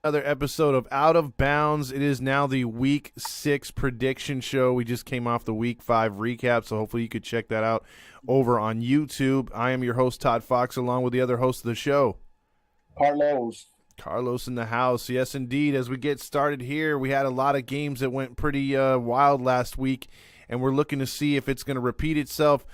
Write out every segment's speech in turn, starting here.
Another episode of Out of Bounds. It is now the Week 6 prediction show. We just came off the Week 5 recap, so hopefully you could check that out over on YouTube. I am your host, Todd Fox, along with the other host of the show, Carlos in the house. Yes, indeed. As we get started here, we had a lot of games that went pretty wild last week, and we're looking to see if it's going to repeat itself.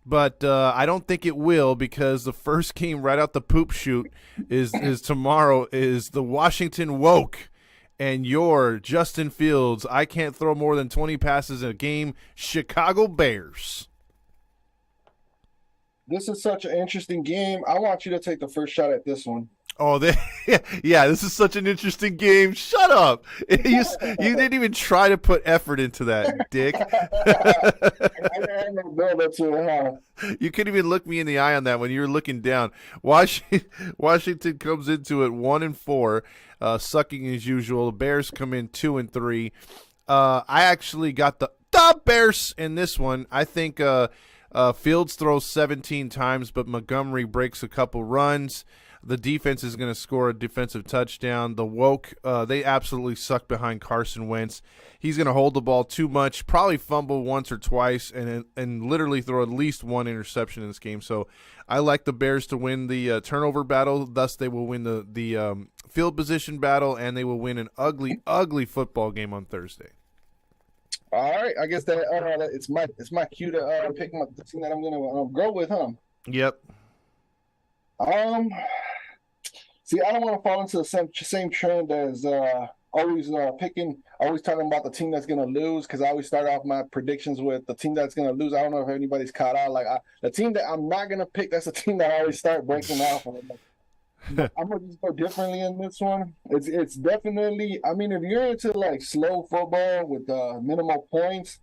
But I don't think it will, because the first game right out the poop chute is tomorrow is the Washington Woke and your Justin Fields. I can't throw more than 20 passes in a game. Chicago Bears. This is such an interesting game. I want you to take the first shot at this one. Oh, yeah, this is such an interesting game. Shut up. You didn't even try to put effort into that, dick. You couldn't even look me in the eye on that when you were looking down. Washington comes into it 1-4, sucking as usual. The Bears come in 2-3. I actually got the Bears in this one. I think Fields throws 17 times, but Montgomery breaks a couple runs. The defense is going to score a defensive touchdown. The Woke, they absolutely suck behind Carson Wentz. He's going to hold the ball too much, probably fumble once or twice, and literally throw at least one interception in this game. So I like the Bears to win the turnover battle. Thus, they will win the field position battle, and they will win an ugly, ugly football game on Thursday. All right, I guess that it's my cue to pick the team that I'm going to go with, huh? Yep. See, I don't want to fall into the same trend as always talking about the team that's going to lose, because I always start off my predictions with the team that's going to lose. I don't know if anybody's caught out. The team that I'm not going to pick, that's the team that I always start breaking out. I'm going to just go differently in this one. It's definitely, I mean, if you're into slow football with minimal points,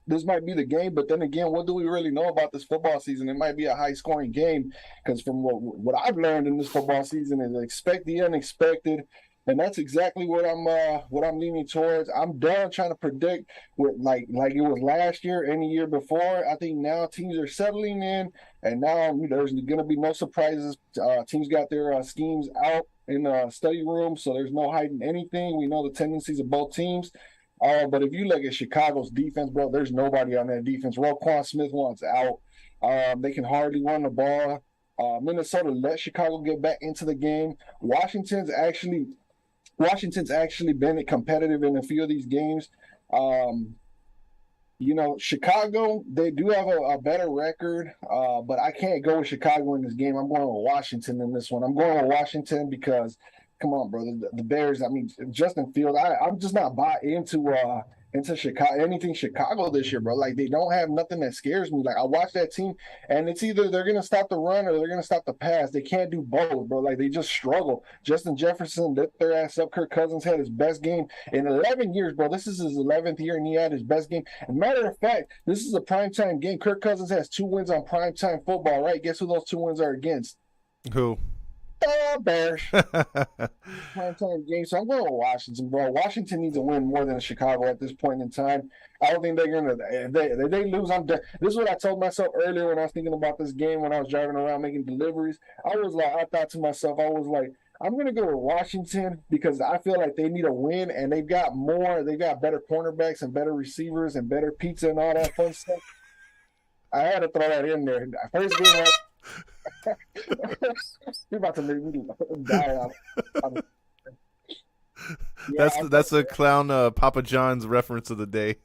this might be the game. But then again, what do we really know about this football season? It might be a high-scoring game, because from what I've learned in this football season is expect the unexpected, and that's exactly what I'm leaning towards. I'm done trying to predict what like it was last year, any year before. I think now teams are settling in, and now there's going to be no surprises. Teams got their schemes out in the study room, so there's no hiding anything. We know the tendencies of both teams. But if you look at Chicago's defense, bro, there's nobody on that defense. Roquan Smith wants out. They can hardly run the ball. Minnesota let Chicago get back into the game. Washington's actually been competitive in a few of these games. Chicago, they do have a better record, but I can't go with Chicago in this game. I'm going with Washington in this one. I'm going with Washington because, come on, bro, the Bears, I mean, Justin Fields, I'm just not bought into Chicago, anything Chicago this year, bro. They don't have nothing that scares me. I watch that team, and it's either they're going to stop the run or they're going to stop the pass. They can't do both, bro. They just struggle. Justin Jefferson lit their ass up. Kirk Cousins had his best game in 11 years, bro. This is his 11th year, and he had his best game. As a matter of fact, this is a primetime game. Kirk Cousins has 2 wins on primetime football, right? Guess who those 2 wins are against? Who? Bears. Primetime game. So I'm going with Washington, bro. Washington needs to win more than Chicago at this point in time. I don't think they're gonna. If they lose, I'm done. This is what I told myself earlier when I was thinking about this game, when I was driving around making deliveries. I thought to myself, I'm gonna go with Washington because I feel like they need a win, and they've got better cornerbacks and better receivers and better pizza and all that fun stuff. I had to throw that in there. First game. You're about to make me die out. That's a clown Papa John's reference of the day.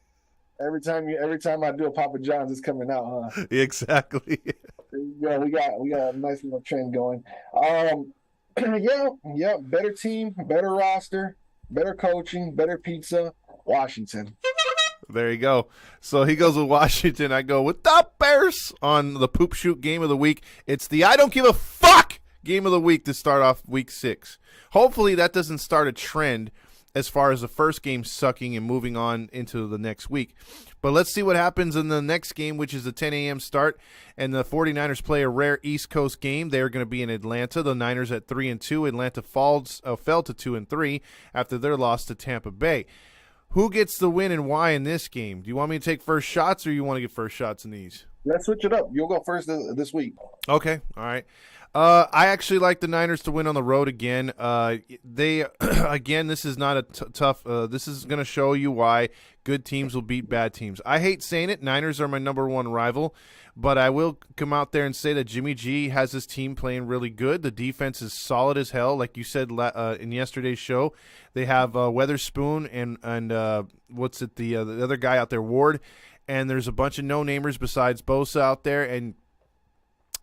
Every time I do a Papa John's, it's coming out, huh? Exactly. Yeah, we got a nice little trend going. Better team, better roster, better coaching, better pizza. Washington. There you go. So he goes with Washington. I go with the Bears on the poop shoot game of the week. It's the I don't give a fuck game of the week to start off week 6. Hopefully that doesn't start a trend as far as the first game sucking and moving on into the next week. But let's see what happens in the next game, which is a 10 a.m. start, and the 49ers play a rare East Coast game. They're going to be in Atlanta. The Niners at 3-2. Atlanta fell to 2-3 after their loss to Tampa Bay. Who gets the win and why in this game? Do you want me to take first shots, or you want to get first shots in these? Let's switch it up. You'll go first this week. Okay, all right. I actually like the Niners to win on the road again. They again, this is not a tough. This is going to show you why good teams will beat bad teams. I hate saying it. Niners are my number one rival, but I will come out there and say that Jimmy G has his team playing really good. The defense is solid as hell, like you said in yesterday's show. They have Weatherspoon and what's it the other guy out there, Ward, and there's a bunch of no-namers besides Bosa out there, and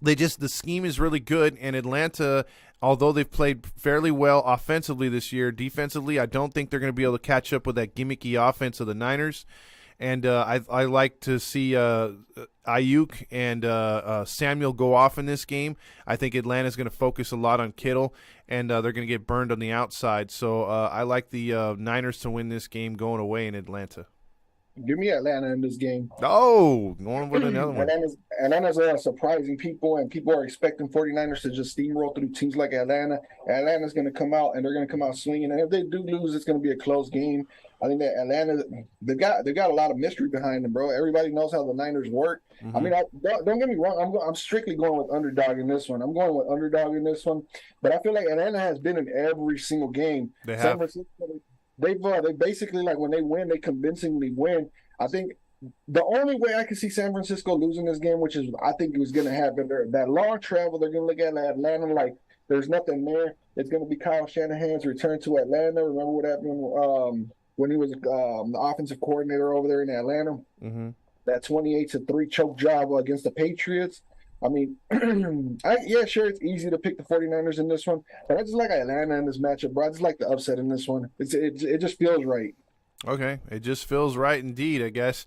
the scheme is really good. And Atlanta, although they've played fairly well offensively this year, defensively, I don't think they're going to be able to catch up with that gimmicky offense of the Niners. And I like to see Ayuk and Samuel go off in this game. I think Atlanta's going to focus a lot on Kittle, and they're going to get burned on the outside. So I like the Niners to win this game going away in Atlanta. Give me Atlanta in this game. Oh, going with another one. Atlanta's surprising people, and people are expecting 49ers to just steamroll through teams like Atlanta. Atlanta's going to come out, and they're going to come out swinging. And if they do lose, it's going to be a close game. I think that Atlanta, they've got a lot of mystery behind them, bro. Everybody knows how the Niners work. Mm-hmm. I mean, don't get me wrong. I'm strictly going with underdog in this one. But I feel like Atlanta has been in every single game. They have. San Francisco, they basically, like, when they win, they convincingly win. I think the only way I can see San Francisco losing this game, which is I think it was going to happen, that long travel, they're going to look at Atlanta like there's nothing there. It's going to be Kyle Shanahan's return to Atlanta. Remember what happened when he was the offensive coordinator over there in Atlanta? Mm-hmm. That 28-3 choke job against the Patriots. I mean, sure, it's easy to pick the 49ers in this one, but I just like Atlanta in this matchup, bro. I just like the upset in this one. It just feels right. Okay, it just feels right indeed, I guess.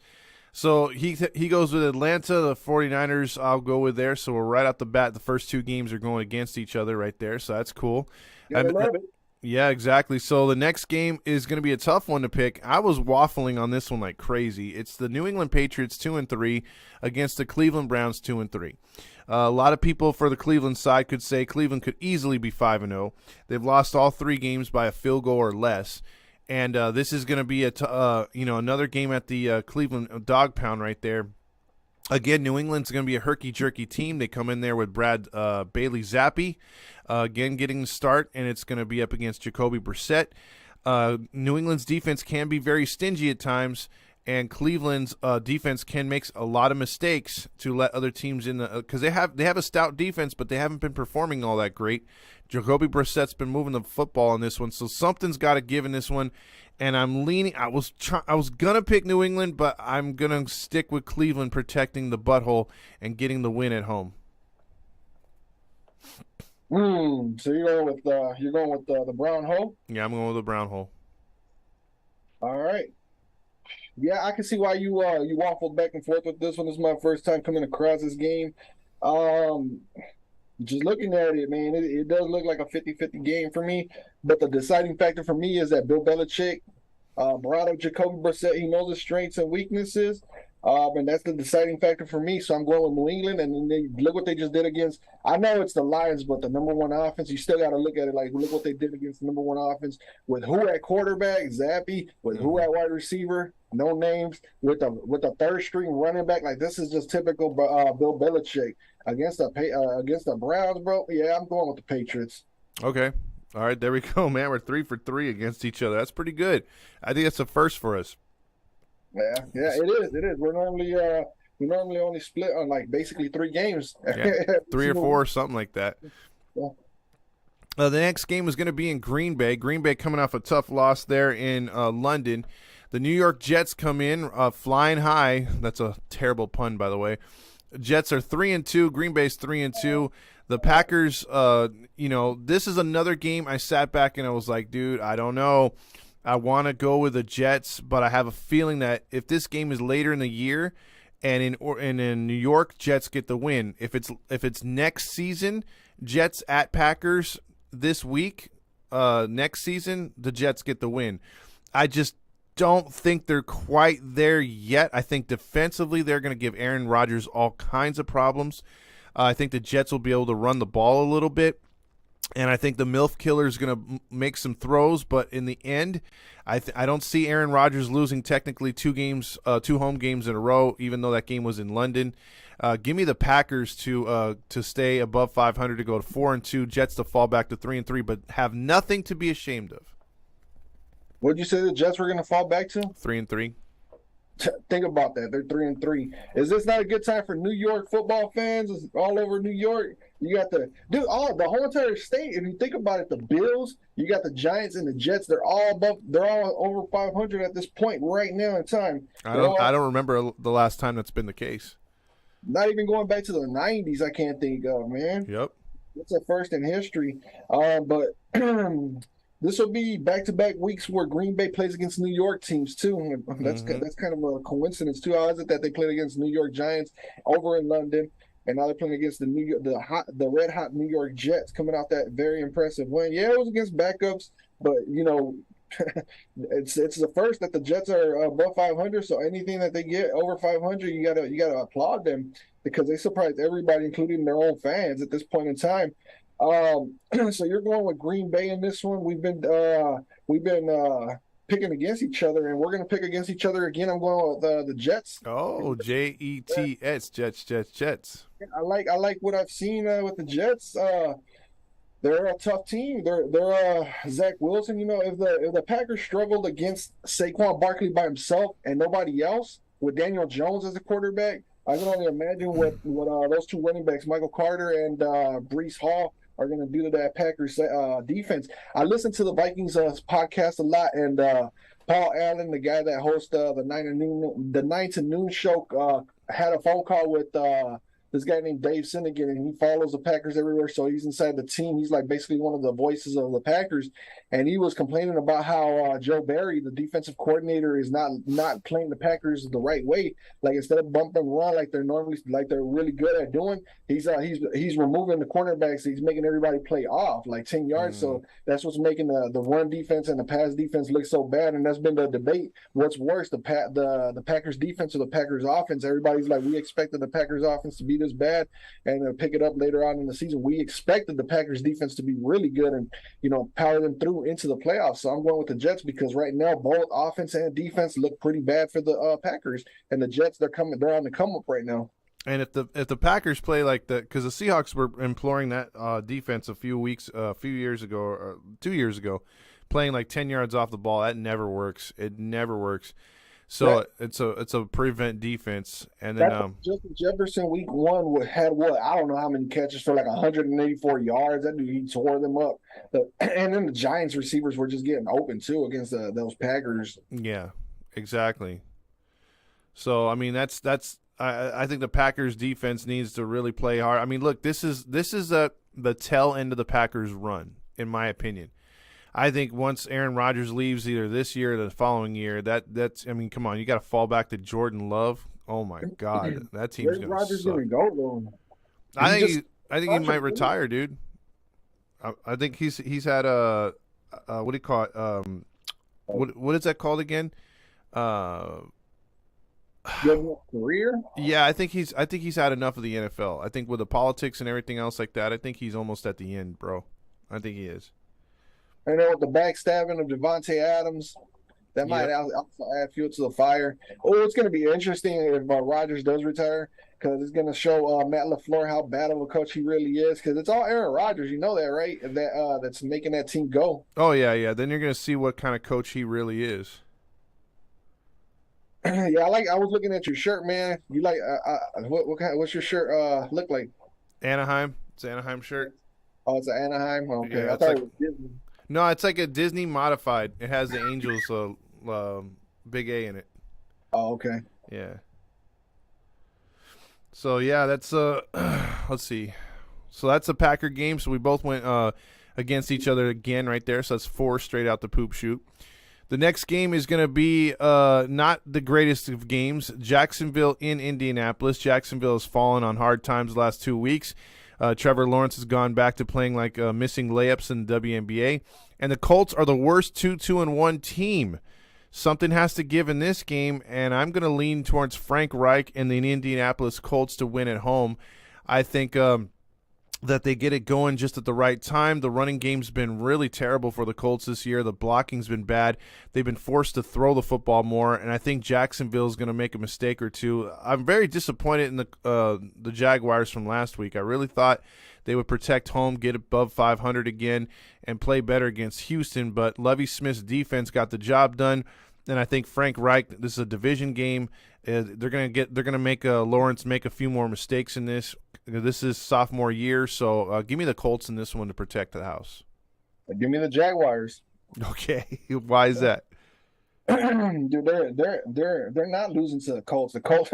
So he goes with Atlanta, the 49ers I'll go with there. So we're right off the bat, the first two games are going against each other right there, so that's cool. Yeah, I love it. Yeah, exactly. So the next game is going to be a tough one to pick. I was waffling on this one like crazy. It's the New England Patriots 2-3 against the Cleveland Browns 2-3. A lot of people for the Cleveland side could say Cleveland could easily be 5-0. They've lost all three games by a field goal or less. And this is going to be another game at the Cleveland Dog Pound right there. Again, New England's going to be a herky-jerky team. They come in there with Brad Bailey Zappi, again getting the start, and it's going to be up against Jacoby Brissett. New England's defense can be very stingy at times, and Cleveland's defense can make a lot of mistakes to let other teams in because they have a stout defense, but they haven't been performing all that great. Jacoby Brissett's been moving the football in this one, so something's got to give in this one. And I'm leaning. I was gonna pick New England, but I'm gonna stick with Cleveland, protecting the butthole and getting the win at home. So you're going with the brown hole? Yeah, I'm going with the brown hole. All right. Yeah, I can see why you waffled back and forth with this one. This is my first time coming across this game. Just looking at it, man, it does look like a 50-50 game for me. But the deciding factor for me is that Bill Belichick brought up Jacoby Brissett. He knows his strengths and weaknesses. And that's the deciding factor for me. So I'm going with New England. And then look what they just did against. I know it's the Lions, but the number one offense, you still got to look at it like, look what they did against the number one offense with who at quarterback, Zappy, with who at wide receiver, no names, with a third string running back. Like, this is just typical Bill Belichick against the Browns, bro. Yeah, I'm going with the Patriots. Okay. All right, there we go, man. We're 3 for 3 against each other. That's pretty good. I think that's a first for us. Yeah, it is. We normally only split on like basically 3 games. Yeah, 3 or 4, something like that. Yeah. The next game is going to be in Green Bay. Green Bay coming off a tough loss there in London. The New York Jets come in flying high. That's a terrible pun, by the way. Jets are 3-2. Green Bay's 3-2. The Packers, this is another game I sat back and I was like, dude, I don't know. I want to go with the Jets, but I have a feeling that if this game is later in the year and in New York, Jets get the win. If it's next season, Jets at Packers this week, next season, the Jets get the win. I just don't think they're quite there yet. I think defensively they're going to give Aaron Rodgers all kinds of problems. I think the Jets will be able to run the ball a little bit. And I think the MILF killer is going to make some throws, but in the end, I don't see Aaron Rodgers losing technically two home games in a row, even though that game was in London. Give me the Packers to stay above 500, to go to 4-2, Jets to fall back to 3-3, but have nothing to be ashamed of. What did you say the Jets were going to fall back to? 3-3. Think about that. They're 3-3. Is this not a good time for New York football fans? It's all over New York. You got the whole entire state. If you think about it, the Bills, you got the Giants and the Jets. They're all over 500 at this point right now in time. I don't remember the last time that's been the case. Not even going back to the 90s, I can't think of, man. Yep. It's a first in history. But this will be back-to-back weeks where Green Bay plays against New York teams too. That's kind of a coincidence too. How is it that they played against New York Giants over in London, and now they're playing against the red hot New York Jets, coming out that very impressive win? Yeah, it was against backups, but it's the first that the Jets are above 500. So anything that they get over 500, you gotta applaud them, because they surprised everybody, including their own fans at this point in time. So you're going with Green Bay in this one. We've been picking against each other, and we're going to pick against each other again. I'm going with the Jets. Oh, Jets, Jets. I like what I've seen with the Jets. They're a tough team. They're Zach Wilson. If the Packers struggled against Saquon Barkley by himself and nobody else, with Daniel Jones as a quarterback, I can only imagine what those two running backs, Michael Carter and Breece Hall, are going to do to that Packers defense. I listen to the Vikings podcast a lot, and Paul Allen, the guy that hosts the 9 to noon show, had a phone call with this guy named Dave Sinnigan, and he follows the Packers everywhere. So he's inside the team. He's like basically one of the voices of the Packers, and he was complaining about how Joe Barry, the defensive coordinator, is not playing the Packers the right way. Like, instead of bump and run like they're really good at doing, he's removing the cornerbacks. He's making everybody play off like 10 yards. So that's what's making the run defense and the pass defense look so bad. And that's been the debate. What's worse, the Packers defense or the Packers offense? Everybody's like, we expected the Packers offense to be this bad and pick it up later on in the season. We expected the Packers defense to be really good and power them through into the playoffs. So I'm going with the Jets, because right now both offense and defense look pretty bad for the Packers, and the Jets, they're on the come up right now. And if the Packers play like that, because the Seahawks were employing that defense a few years ago, or 2 years ago, playing like 10 yards off the ball, that never works. It never works. So it's a prevent defense, and then Justin Jefferson week 1 had I don't know how many catches for like 184 yards. That dude, he tore them up. And then the Giants receivers were just getting open too against those Packers. Yeah, exactly. So I mean that's I think the Packers defense needs to really play hard. I mean, look, this is the tail end of the Packers run, in my opinion. I think once Aaron Rodgers leaves, either this year or the following year, that's I mean, come on, you got to fall back to Jordan Love. Oh my God, that team's going to suck. Go, though? I think he might retire, dude. I think he's had a what do you call it? What is that called again? Career? Yeah, I think he's had enough of the NFL. I think with the politics and everything else like that, I think he's almost at the end, bro. I think he is. I know, with the backstabbing of Devontae Adams, that might also add fuel to the fire. Oh, it's going to be interesting if Rodgers does retire, because it's going to show Matt LaFleur how bad of a coach he really is, because it's all Aaron Rodgers. You know that, right? That's making that team go. Oh, yeah. Then you're going to see what kind of coach he really is. Yeah, I was looking at your shirt, man. You like what's your shirt look like? Anaheim. It's an Anaheim shirt. Oh, it's an Anaheim? Okay. Yeah, I thought it was Disney. No, it's like a Disney modified. It has the Angels big A in it. Oh, okay. Yeah. So yeah, that's let's see. So that's a Packer game. So we both went against each other again right there. So that's 4 straight out the poop chute. The next game is going to be not the greatest of games. Jacksonville in Indianapolis. Jacksonville has fallen on hard times the last 2 weeks. Trevor Lawrence has gone back to playing like missing layups in the WNBA. And the Colts are the worst 2-2-1 team. Something has to give in this game, and I'm going to lean towards Frank Reich and the Indianapolis Colts to win at home. I think that they get it going just at the right time. The running game's been really terrible for the Colts this year. The blocking's been bad. They've been forced to throw the football more, and I think Jacksonville's going to make a mistake or two. I'm very disappointed in the Jaguars from last week. I really thought they would protect home, get above 500 again, and play better against Houston, but Lovie Smith's defense got the job done. And I think Frank Reich, this is a division game. They're gonna make Lawrence make a few more mistakes in this. This is sophomore year, so give me the Colts in this one to protect the house. Give me the Jaguars. Okay, why is that? Dude, they're not losing to the Colts. The Colts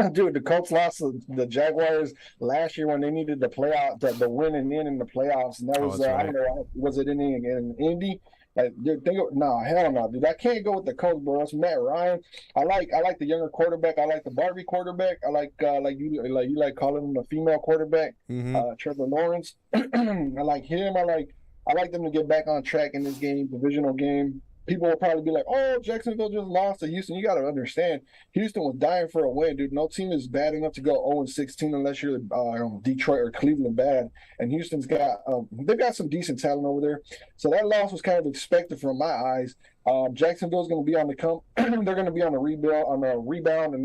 lost to the Jaguars last year when they needed the playoff, the win and in the playoffs, and that was right. I don't know, was it in Indy? Like, dude, hell no, dude. I can't go with the Colts, bro. It's Matt Ryan. I like the younger quarterback. I like the Barbie quarterback. I like you like calling him a female quarterback, Trevor Lawrence. I like him. I like them to get back on track in this game, divisional game. People will probably be like, "Oh, Jacksonville just lost to Houston." You got to understand, Houston was dying for a win, dude. No team is bad enough to go 0-16 unless you're Detroit or Cleveland bad. And Houston's got they've got some decent talent over there. So that loss was kind of expected from my eyes. Jacksonville's going to be on the come. They're going to be on the rebound, and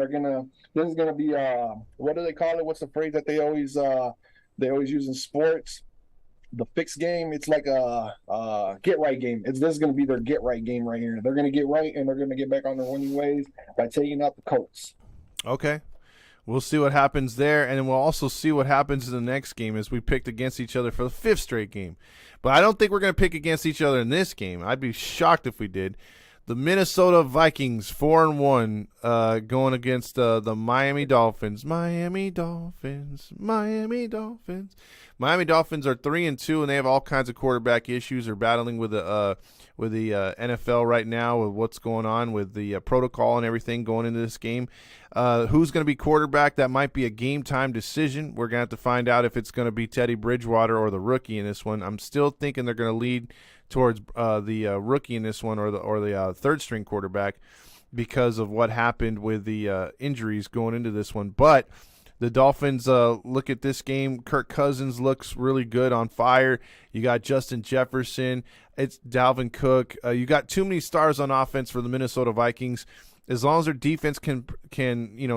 this is going to be what do they call it? What's the phrase that they always use in sports? The fixed game. It's like a get right game. This is going to be their get right game right here. They're going to get right, and they're going to get back on their winning ways by taking out the Colts. Okay, we'll see what happens there, and then we'll also see what happens in the next game as we picked against each other for the 5th straight game. But I don't think we're going to pick against each other in this game. I'd be shocked if we did. The Minnesota Vikings 4-1 going against the Miami Dolphins. Miami Dolphins. Miami Dolphins are 3-2, and they have all kinds of quarterback issues. They're battling with the NFL right now with what's going on with the protocol and everything going into this game. Who's going to be quarterback? That might be a game-time decision. We're going to have to find out if it's going to be Teddy Bridgewater or the rookie in this one. I'm still thinking they're going to lead towards the rookie in this one or the third-string quarterback because of what happened with the injuries going into this one. But the Dolphins look at this game. Kirk Cousins looks really good, on fire. You got Justin Jefferson. It's Dalvin Cook. You got too many stars on offense for the Minnesota Vikings. As long as their defense can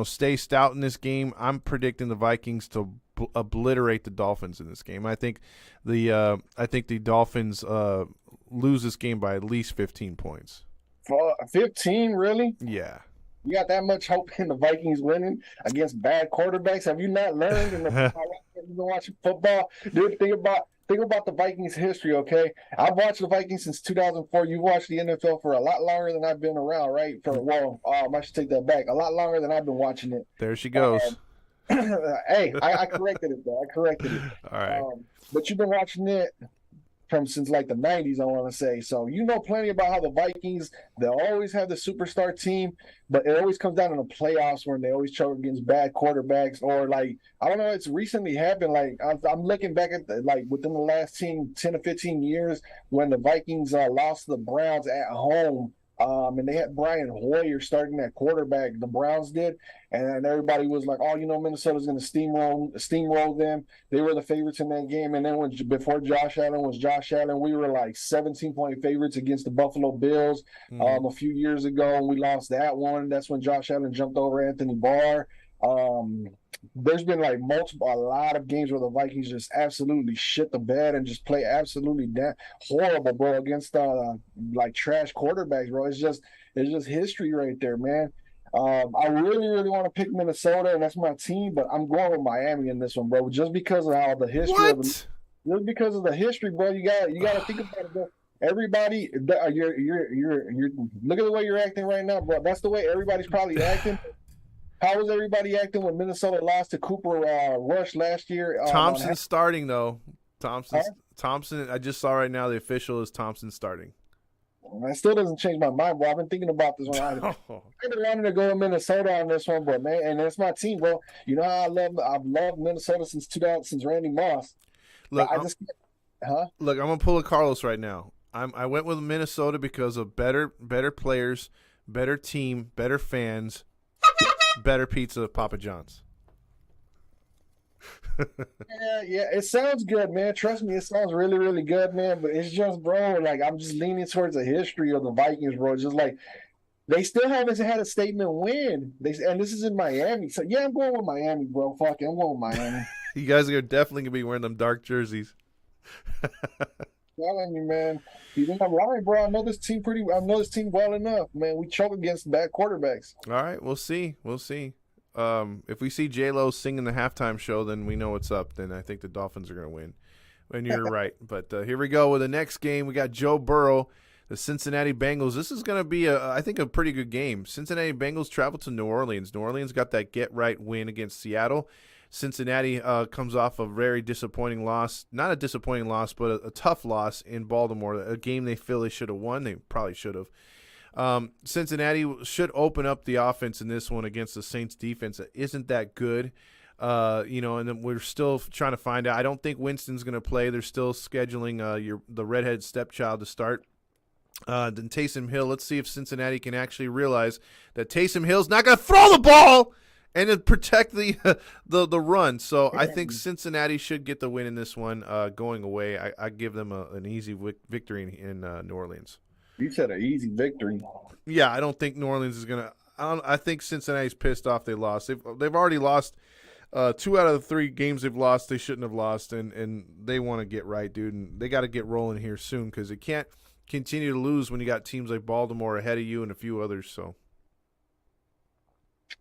stay stout in this game, I'm predicting the Vikings to obliterate the Dolphins in this game. I think the Dolphins lose this game by at least 15 points. 15, really? Yeah. You got that much hope in the Vikings winning against bad quarterbacks? Have you not learned in the you've been watching football? Dude, think about the Vikings history, okay? I've watched the Vikings since 2004. You've watched the NFL for a lot longer than I've been around, right? I should take that back. A lot longer than I've been watching it. There she goes. Hey, I corrected it, though. I corrected it. All right. But you've been watching it since like the 90s, I want to say. So you know plenty about how the Vikings, they'll always have the superstar team, but it always comes down to the playoffs when they always choke against bad quarterbacks, or like, I don't know, it's recently happened. Like I'm looking back at within the last 10 to 15 years when the Vikings lost to the Browns at home. And they had Brian Hoyer starting at quarterback. The Browns did, and everybody was like, "Oh, Minnesota's going to steamroll them." They were the favorites in that game. And then before Josh Allen was Josh Allen, we were like 17-point favorites against the Buffalo Bills a few years ago, and we lost that one. That's when Josh Allen jumped over Anthony Barr. There's been like a lot of games where the Vikings just absolutely shit the bed and just play absolutely horrible, bro, against like trash quarterbacks, bro. It's just history right there, man. I really, really want to pick Minnesota, and that's my team, but I'm going with Miami in this one, bro, just because of how the history just because of the history, bro. You got to think about it, bro. Everybody, you're look at the way you're acting right now, bro. That's the way everybody's probably acting. How was everybody acting when Minnesota lost to Cooper Rush last year? Thompson's starting, though. Thompson, I just saw right now the official is Thompson starting. That still doesn't change my mind, bro. I've been thinking about this one. I've been wanting to go with Minnesota on this one, but man, and that's my team, bro. You know how I've loved Minnesota since Randy Moss. Look, I'm gonna pull a Carlos right now. I went with Minnesota because of better players, better team, better fans. Better pizza, Papa John's. Yeah, it sounds good, man. Trust me, it sounds really, really good, man. But it's just, bro, like I'm just leaning towards the history of the Vikings, bro. Just like they still haven't had a statement win. And this is in Miami. So yeah, I'm going with Miami, bro. Fuck it, I'm going with Miami. You guys are definitely gonna be wearing them dark jerseys. Telling you, man. You think I'm right, bro? I know this team well enough, man. We choke against bad quarterbacks. All right, we'll see. We'll see. If we see J Lo singing the halftime show, then we know what's up. Then I think the Dolphins are gonna win. And you're right. But here we go with the next game. We got Joe Burrow, the Cincinnati Bengals. This is going to be, I think, a pretty good game. Cincinnati Bengals travel to New Orleans. New Orleans got that get-right win against Seattle. Cincinnati comes off a very disappointing loss. Not a disappointing loss, but a tough loss in Baltimore, a game they feel they should have won. They probably should have. Cincinnati should open up the offense in this one against the Saints defense that isn't that good. And then we're still trying to find out. I don't think Winston's going to play. They're still scheduling the redhead stepchild to start. Then Taysom Hill. Let's see if Cincinnati can actually realize that Taysom Hill's not going to throw the ball and then protect the run. So I think Cincinnati should get the win in this one. Going away, I give them an easy victory in New Orleans. You said an easy victory. Yeah, I don't think New Orleans is going to. I think Cincinnati's pissed off they lost. They've already lost. 2 out of the 3 games they've lost, they shouldn't have lost, and they want to get right, dude. And they got to get rolling here soon because it can't continue to lose when you got teams like Baltimore ahead of you and a few others. So,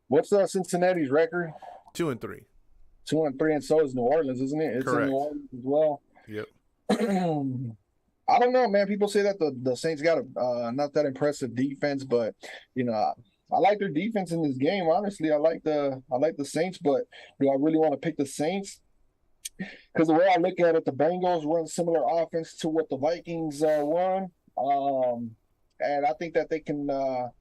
what's Cincinnati's record? 2-3. 2-3, and so is New Orleans, isn't it? It's Correct. in New Orleans as well. Yep. I don't know, man. People say that the Saints got a not that impressive defense, but I like their defense in this game. Honestly, I like the Saints, but do I really want to pick the Saints? Because the way I look at it, the Bengals run similar offense to what the Vikings run, and I think that they can. No,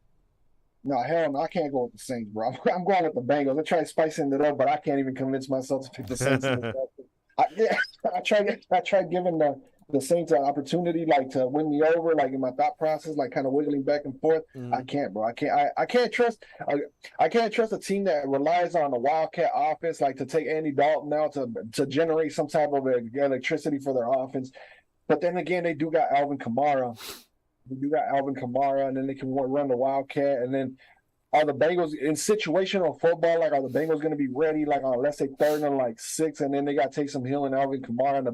hell no, I can't go with the Saints, bro. I'm going with the Bengals. I tried spicing it up, but I can't even convince myself to pick the Saints. I tried giving the Saints an opportunity, like to win me over, like in my thought process, like kind of wiggling back and forth. I can't, bro. I can't trust. I can't trust a team that relies on the Wildcat offense, like to take Andy Dalton now to generate some type of electricity for their offense. But then again, they do got Alvin Kamara. And then they can run the Wildcat, and then. Are the Bengals in situational football? Like, are the Bengals going to be ready? Like, on let's say 3rd and 6, and then they got Taysom Hill and Alvin Kamara in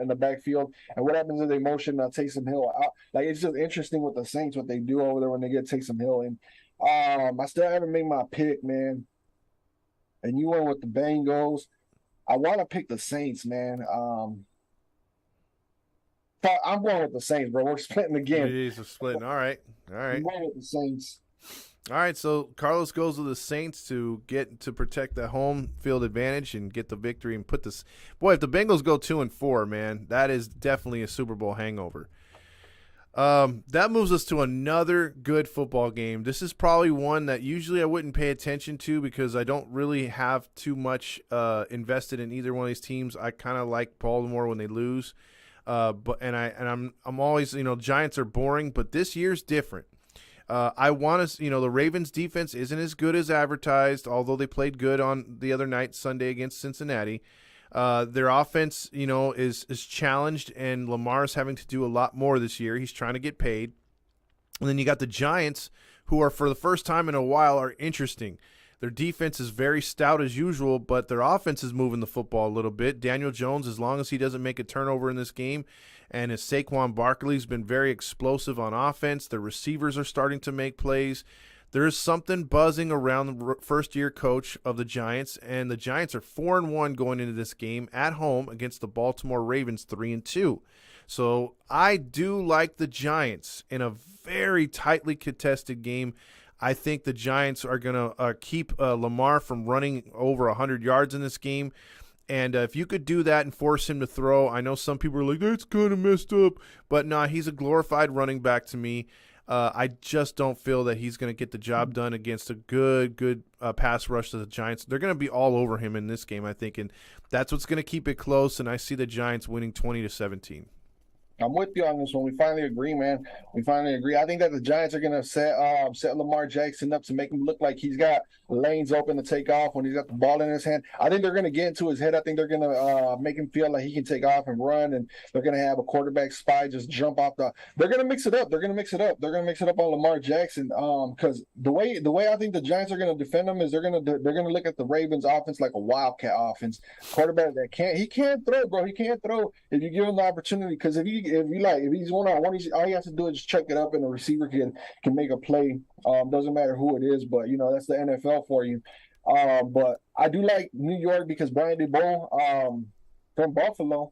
the backfield. And what happens if they motion Taysom Hill out? Like, it's just interesting with the Saints what they do over there when they get Taysom Hill. And I still haven't made my pick, man. And you went with the Bengals. I want to pick the Saints, man. I'm going with the Saints, bro. We're splitting again. It is a splitting. All right. I'm going with the Saints. All right, so Carlos goes with the Saints to protect the home field advantage and get the victory and put this. Boy, if the Bengals go 2-4, man, that is definitely a Super Bowl hangover. That moves us to another good football game. This is probably one that usually I wouldn't pay attention to because I don't really have too much invested in either one of these teams. I kind of like Baltimore when they lose, I'm always Giants are boring, but this year's different. I want to, the Ravens defense isn't as good as advertised, although they played good on the other night, Sunday against Cincinnati. Their offense, is challenged, and Lamar's having to do a lot more this year. He's trying to get paid. And then you got the Giants, who are, for the first time in a while, are interesting. Their defense is very stout as usual, but their offense is moving the football a little bit. Daniel Jones, as long as he doesn't make a turnover in this game, and as Saquon Barkley's been very explosive on offense, the receivers are starting to make plays. There is something buzzing around the first-year coach of the Giants, and the Giants are 4-1 going into this game at home against the Baltimore Ravens, 3-2. So I do like the Giants in a very tightly contested game. I think the Giants are going to keep Lamar from running over 100 yards in this game. And if you could do that and force him to throw, I know some people are like, that's kind of messed up. But no, he's a glorified running back to me. I just don't feel that he's going to get the job done against a good pass rush to the Giants. They're going to be all over him in this game, I think. And that's what's going to keep it close. And I see the Giants winning 20-17. I'm with you on this one. We finally agree, man. We finally agree. I think that the Giants are gonna set Lamar Jackson up to make him look like he's got lanes open to take off when he's got the ball in his hand. I think they're gonna get into his head. I think they're gonna make him feel like he can take off and run, and they're gonna have a quarterback spy just jump off the. They're gonna mix it up. They're gonna mix it up. They're gonna mix it up on Lamar Jackson. Because the way I think the Giants are gonna defend him is they're gonna look at the Ravens offense like a wildcat offense. Quarterback that can't throw, bro. He can't throw if you give him the opportunity. Because if he's one on one, all he has to do is just check it up, and the receiver can make a play. Doesn't matter who it is, but that's the NFL for you. But I do like New York because Brian DeBoer, from Buffalo,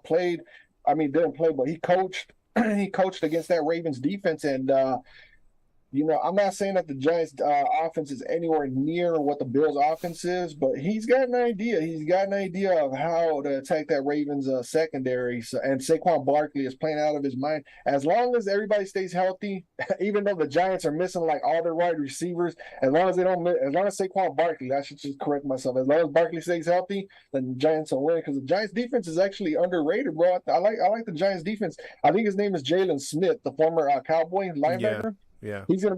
played. I mean, didn't play, but he coached. He coached against that Ravens defense, and I'm not saying that the Giants' offense is anywhere near what the Bills' offense is, but he's got an idea. He's got an idea of how to attack that Ravens secondary. So, and Saquon Barkley is playing out of his mind. As long as everybody stays healthy, even though the Giants are missing like all their wide receivers, as long as Saquon Barkley, I should just correct myself. As long as Barkley stays healthy, then the Giants will win because the Giants' defense is actually underrated, bro. I like the Giants' defense. I think his name is Jalen Smith, the former Cowboy linebacker. Yeah. He's gonna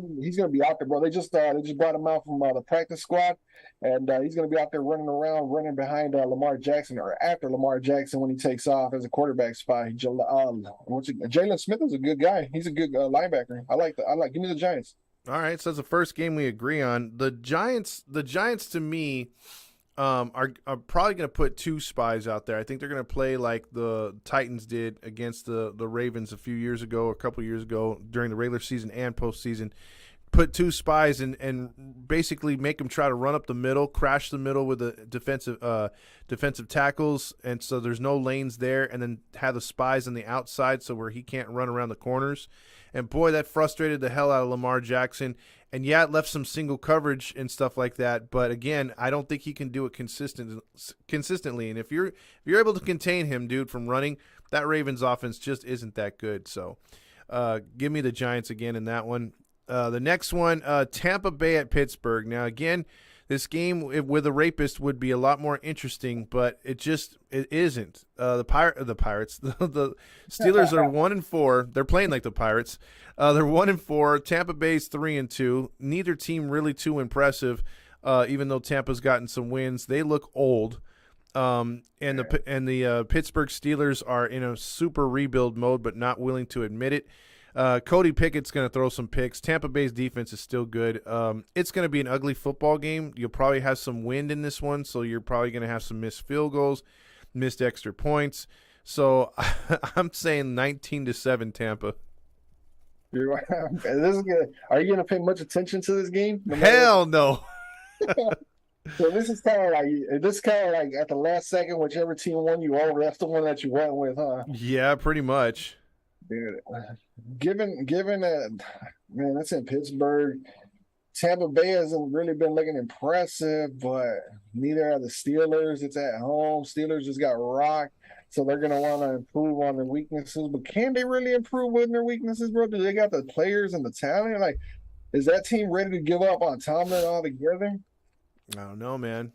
be out there, bro. They just brought him out from the practice squad, and he's gonna be out there running behind Lamar Jackson or after Lamar Jackson when he takes off as a quarterback spy. Jalen Smith is a good guy. He's a good linebacker. Give me the Giants. All right, so that's the first game we agree on. The Giants to me are probably going to put two spies out there. I think they're going to play like the Titans did against the Ravens a couple years ago during the regular season and postseason. Put two spies and basically make them try to run up the middle, crash the middle with the defensive tackles, and so there's no lanes there, and then have the spies on the outside so where he can't run around the corners. And boy, that frustrated the hell out of Lamar Jackson. And yeah, it left some single coverage and stuff like that. But again, I don't think he can do it consistently. And if you're able to contain him, dude, from running, that Ravens offense just isn't that good. So give me the Giants again in that one. The next one, Tampa Bay at Pittsburgh. Now, again, this game with a rapist would be a lot more interesting, but it isn't. The Pirates, the Steelers are 1-4. They're playing like the Pirates. They're 1-4. Tampa Bay's 3-2. Neither team really too impressive. Even though Tampa's gotten some wins, they look old. And the Pittsburgh Steelers are in a super rebuild mode, but not willing to admit it. Cody Pickett's going to throw some picks. Tampa Bay's defense is still good. It's going to be an ugly football game. You'll probably have some wind in this one, so you're probably going to have some missed field goals, missed extra points. So I'm saying 19-7 Tampa. This is good. Are you going to pay much attention to this game? Hell no. So this is kind of like at the last second, whichever team won you over, that's the one that you went with, huh? Yeah, pretty much. Dude, given that, man, that's in Pittsburgh. Tampa Bay hasn't really been looking impressive, but neither are the Steelers. It's at home. Steelers just got rocked, so they're going to want to improve on their weaknesses. But can they really improve on their weaknesses, bro? Do they got the players and the talent? Like, is that team ready to give up on Tomlin altogether? I don't know, man.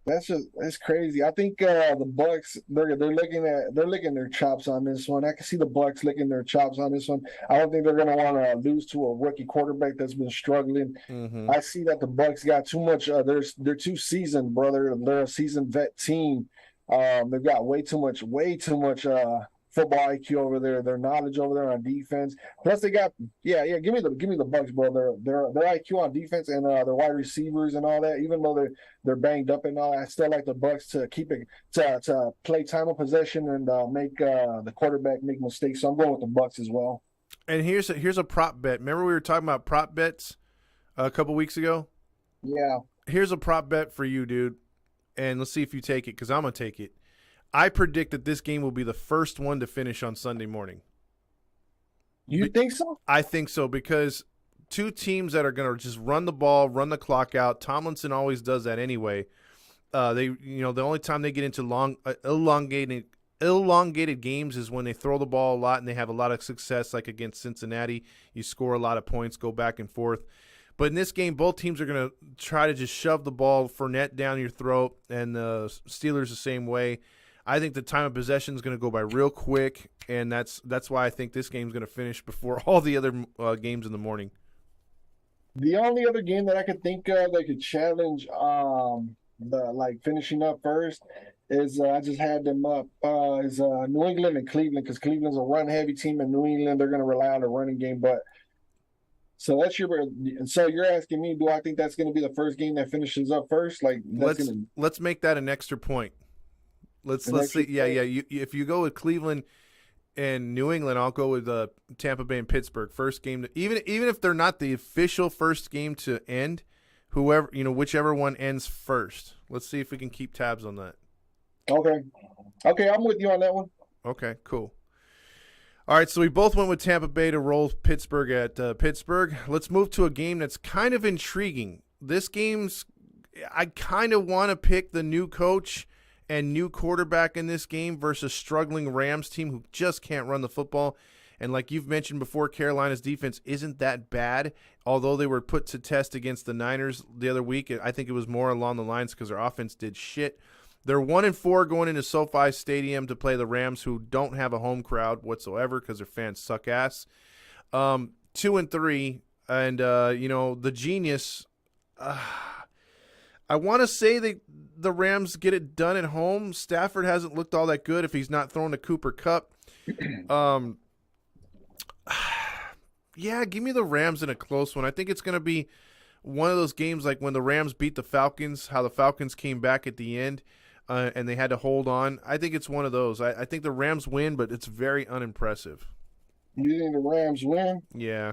That's crazy. I think the Bucks they're licking their chops on this one. I can see the Bucks licking their chops on this one. I don't think they're gonna want to lose to a rookie quarterback that's been struggling. Mm-hmm. I see that the Bucks got too much. They're too seasoned, brother. They're a seasoned vet team. They've got way too much football IQ over there, their knowledge over there on defense. Plus they got give me the Bucks, bro. Their IQ on defense and their wide receivers and all that, even though they're banged up and all that, I still like the Bucks to keep it to play time of possession and make the quarterback make mistakes. So I'm going with the Bucks as well. And here's a prop bet. Remember we were talking about prop bets a couple weeks ago? Yeah. Here's a prop bet for you, dude. And let's see if you take it, because I'm gonna take it. I predict that this game will be the first one to finish on Sunday morning. You think so? I think so, because two teams that are going to just run the ball, run the clock out. Tomlinson always does that anyway. The only time they get into long, elongated games is when they throw the ball a lot and they have a lot of success, like against Cincinnati. You score a lot of points, go back and forth. But in this game, both teams are going to try to just shove the ball, Fournette down your throat, and the Steelers the same way. I think the time of possession is going to go by real quick, and that's why I think this game's going to finish before all the other games in the morning. The only other game that I could think of that could challenge the like finishing up first is I just had them up is New England and Cleveland, because Cleveland's a run heavy team, and New England they're going to rely on the running game. But so that's your so you're asking me, do I think that's going to be the first game that finishes up first? Like let's make that an extra point. Let's see. Yeah. If you go with Cleveland and New England, I'll go with Tampa Bay and Pittsburgh. First game, even if they're not the official first game to end, whichever one ends first. Let's see if we can keep tabs on that. Okay, I'm with you on that one. Okay, cool. All right, so we both went with Tampa Bay to roll Pittsburgh at Pittsburgh. Let's move to a game that's kind of intriguing. I kind of want to pick the new coach and new quarterback in this game versus struggling Rams team who just can't run the football. And like you've mentioned before, Carolina's defense isn't that bad, although they were put to test against the Niners the other week. I think it was more along the lines because their offense did shit. They're 1-4 going into SoFi Stadium to play the Rams, who don't have a home crowd whatsoever because their fans suck ass. 2-3, and the genius. I want to say the Rams get it done at home. Stafford hasn't looked all that good if he's not throwing to Cooper Kupp. Yeah, give me the Rams in a close one. I think it's going to be one of those games like when the Rams beat the Falcons, how the Falcons came back at the end and they had to hold on. I think it's one of those. I think the Rams win, but it's very unimpressive. You think the Rams win? Yeah.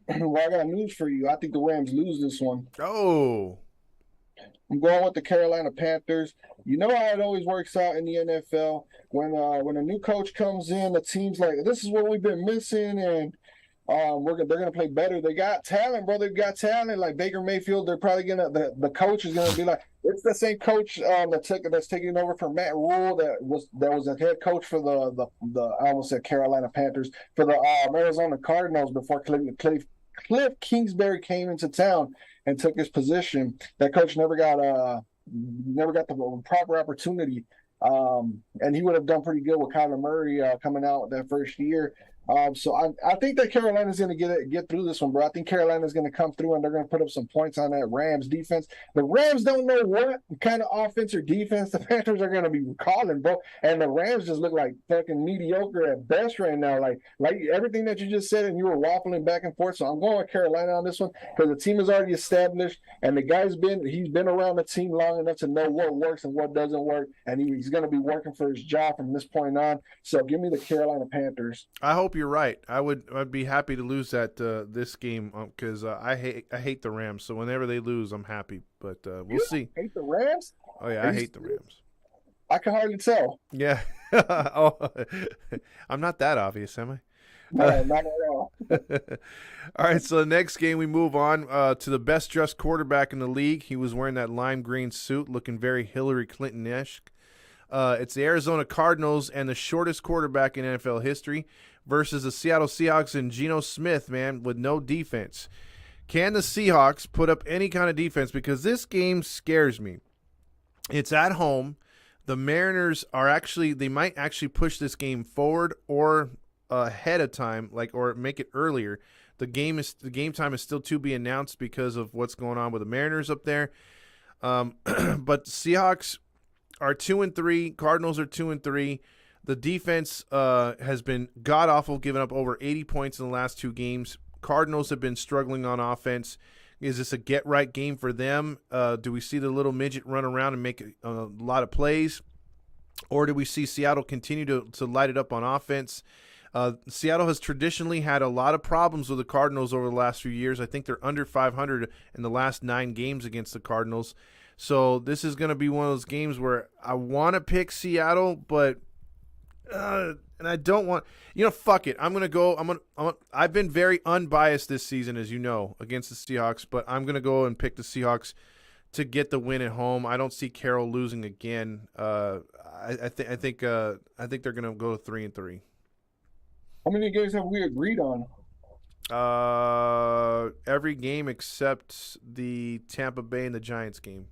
Well, I got news for you. I think the Rams lose this one. Oh. I'm going with the Carolina Panthers. You know how it always works out in the NFL when a new coach comes in, the team's like, this is what we've been missing, and they're gonna play better. They got talent, bro. They've got talent. Like Baker Mayfield, they're probably the coach is gonna be like, it's the same coach that's taking over from Matt Rule that was a head coach for the I almost said Carolina Panthers, for the Arizona Cardinals before Cliff Kingsbury came into town and took his position. That coach never got the proper opportunity, and he would have done pretty good with Kyler Murray coming out that first year. So I think that Carolina's going to get through this one, bro. I think Carolina's going to come through and they're going to put up some points on that Rams defense. The Rams don't know what kind of offense or defense the Panthers are going to be calling, bro. And the Rams just look like fucking mediocre at best right now. Like everything that you just said, and you were waffling back and forth. So I'm going with Carolina on this one because the team is already established and the guy's he's been around the team long enough to know what works and what doesn't work. And he's going to be working for his job from this point on. So give me the Carolina Panthers. I hope you're right. I'd be happy to lose that this game because I hate the Rams. So whenever they lose, I'm happy. But we'll see. Hate the Rams? Oh yeah, I hate the Rams. I can hardly tell. Yeah. Oh, I'm not that obvious, am I? No, not at all. All right, so the next game we move on to the best dressed quarterback in the league. He was wearing that lime green suit, looking very Hillary Clinton-esque. It's the Arizona Cardinals and the shortest quarterback in NFL history versus the Seattle Seahawks and Geno Smith, man, with no defense. Can the Seahawks put up any kind of defense? Because this game scares me. It's at home. The Mariners they might actually push this game forward or ahead of time, or make it earlier. The game time is still to be announced because of what's going on with the Mariners up there. But the Seahawks are 2-3. Cardinals are 2-3. The defense has been god-awful, giving up over 80 points in the last two games. Cardinals have been struggling on offense. Is this a get-right game for them? Do we see the little midget run around and make a lot of plays? Or do we see Seattle continue to light it up on offense? Seattle has traditionally had a lot of problems with the Cardinals over the last few years. I think they're under 500 in the last 9 games against the Cardinals. So this is going to be one of those games where I want to pick Seattle, but and I don't want, fuck it. I'm going to go. I've been very unbiased this season, as you know, against the Seahawks, but I'm going to go and pick the Seahawks to get the win at home. I don't see Carroll losing again. I think they're going to go 3-3. How many games have we agreed on? Every game except the Tampa Bay and the Giants game.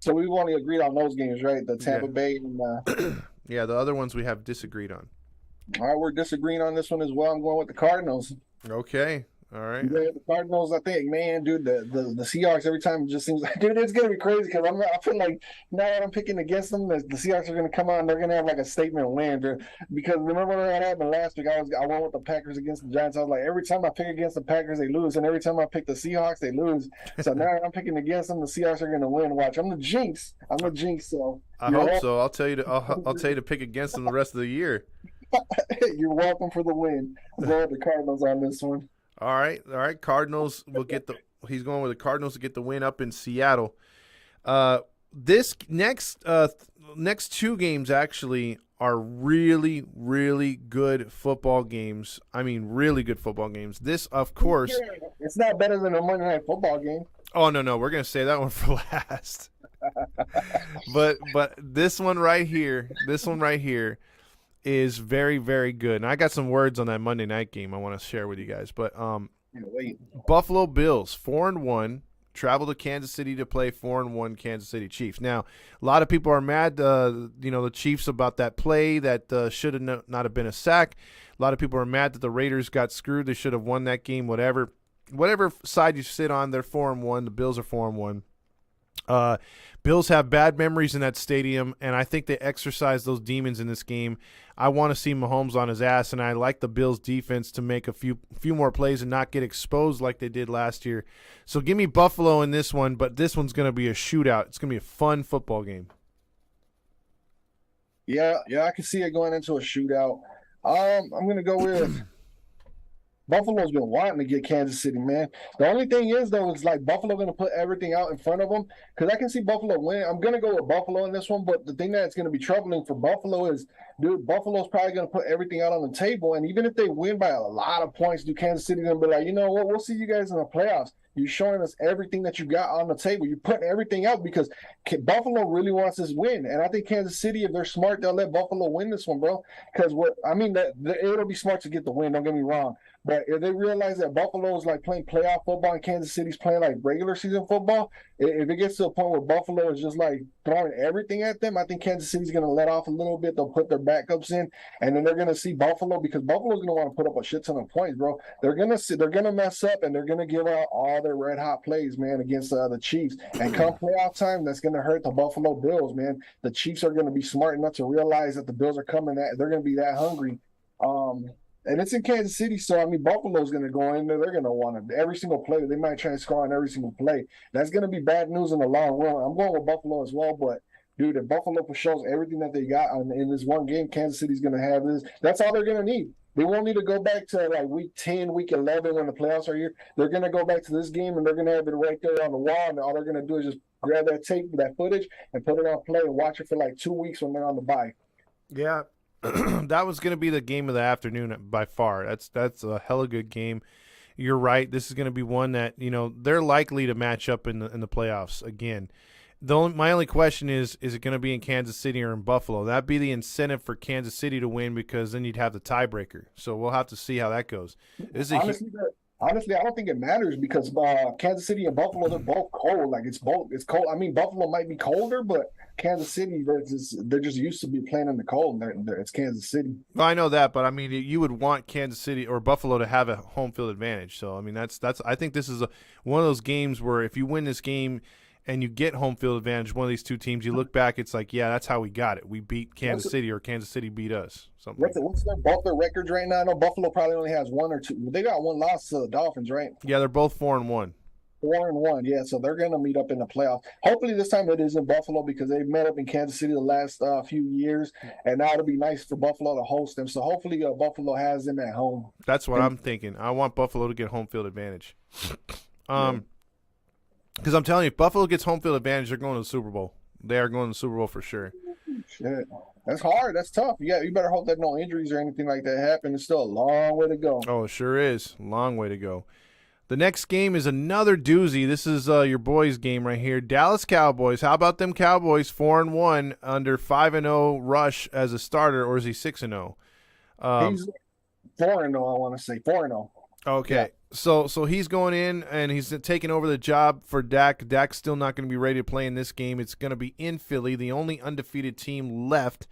So we've only agreed on those games, right? The Tampa Yeah. Bay and Yeah, the other ones we have disagreed on. all right, we're disagreeing on this one as well. I'm going with the Cardinals. Okay. All right. Yeah, the Cardinals, I think, man, dude, the Seahawks every time it just seems like, dude, it's gonna be crazy because I feel like now that I'm picking against them, the Seahawks are gonna come out and they're gonna have like a statement win, dude. Because remember when that happened last week? I went with the Packers against the Giants. I was like, every time I pick against the Packers, they lose, and every time I pick the Seahawks, they lose. So now I'm picking against them. The Seahawks are gonna win. Watch, I'm the jinx. I'm the jinx. So I hope so. I'll tell you I'll tell you to pick against them the rest of the year. you're welcome for the win. I'm going with the Cardinals on this one. All right. All right. Cardinals will get the he's going with the Cardinals to get the win up in Seattle. This next two games actually are really, really good football games. I mean, really good football games. This, of course. It's not better than a Monday Night Football game. Oh no, we're gonna save that one for last. but this one right here is very, very good. And I got some words on that Monday night game I want to share with you guys. But Wait. Buffalo Bills 4-1. Travel to Kansas City to play 4-1 Kansas City Chiefs. Now, a lot of people are mad, the Chiefs about that play that should have not have been a sack. A lot of people are mad that the Raiders got screwed. They should have won that game. Whatever side you sit on, they're 4-1. The Bills are 4-1. Bills have bad memories in that stadium, and I think they exercise those demons in this game. I want to see Mahomes on his ass, and I like the Bills' defense to make a few more plays and not get exposed like they did last year. So give me Buffalo in this one, but this one's going to be a shootout. It's going to be a fun football game. Yeah, I can see it going into a shootout. I'm going to go with Buffalo's been wanting to get Kansas City, man. The only thing is, though, is like Buffalo going to put everything out in front of them because I can see Buffalo win. I'm going to go with Buffalo in this one, but the thing that's going to be troubling for Buffalo is, dude, Buffalo's probably going to put everything out on the table, and even if they win by a lot of points, dude, Kansas City going to be like, you know what, we'll see you guys in the playoffs. You're showing us everything that you got on the table. You're putting everything out because Buffalo really wants this win. And I think Kansas City, if they're smart, they'll let Buffalo win this one, bro. Because it'll be smart to get the win. Don't get me wrong. But if they realize that Buffalo is like playing playoff football and Kansas City's playing like regular season football, if it gets to a point where Buffalo is just like throwing everything at them, I think Kansas City's going to let off a little bit. They'll put their backups in, and then they're going to see Buffalo because Buffalo's going to want to put up a shit ton of points, bro. They're going to mess up, and they're going to give out all their red hot plays, man, against the Chiefs. And come playoff time, that's going to hurt the Buffalo Bills, man. The Chiefs are going to be smart enough to realize that the Bills are coming. They're going to be that hungry. And it's in Kansas City, so, I mean, Buffalo's going to go in there. They're going to want to every single play. They might try and score on every single play. That's going to be bad news in the long run. I'm going with Buffalo as well, but, dude, if Buffalo shows everything that they got in this one game, Kansas City's going to have this. That's all they're going to need. They won't need to go back to, like, week 10, week 11 when the playoffs are here. They're going to go back to this game, and they're going to have it right there on the wall, and all they're going to do is just grab that tape, that footage, and put it on play and watch it for, like, 2 weeks when they're on the bye. Yeah. That was going to be the game of the afternoon by far. That's a hella good game. You're right. This is going to be one that, they're likely to match up in the playoffs again. My only question is it going to be in Kansas City or in Buffalo? That'd be the incentive for Kansas City to win because then you'd have the tiebreaker. So we'll have to see how that goes. Honestly, I don't think it matters because Kansas City and Buffalo, they're both cold. Like, it's cold. I mean, Buffalo might be colder, but Kansas City, they're just used to be playing in the cold. It's Kansas City. Well, I know that, but I mean, you would want Kansas City or Buffalo to have a home field advantage. So I mean, that's. I think this is one of those games where if you win this game and you get home field advantage, one of these two teams, you look back, it's like, yeah, that's how we got it. We beat Kansas City, or Kansas City beat us. What's both their records right now? I know Buffalo probably only has one or two. They got one loss to the Dolphins, right? Yeah, they're both 4-1. 4-1, yeah. So they're going to meet up in the playoffs. Hopefully this time it is in Buffalo because they've met up in Kansas City the last few years, and now it'll be nice for Buffalo to host them. So hopefully Buffalo has them at home. That's what I'm thinking. I want Buffalo to get home field advantage. Because I'm telling you, if Buffalo gets home field advantage, they're going to the Super Bowl. They are going to the Super Bowl for sure. Shit. That's hard. That's tough. Yeah, you better hope that no injuries or anything like that happen. It's still a long way to go. Oh, it sure is. Long way to go. The next game is another doozy. This is your boys' game right here. Dallas Cowboys. How about them Cowboys? 4-1 under 5-0 Rush as a starter, or is he 6-0? He's 4-0. I want to say 4-0. Okay. Yeah. So he's going in and he's taking over the job for Dak. Dak's still not going to be ready to play in this game. It's going to be in Philly, the only undefeated team left.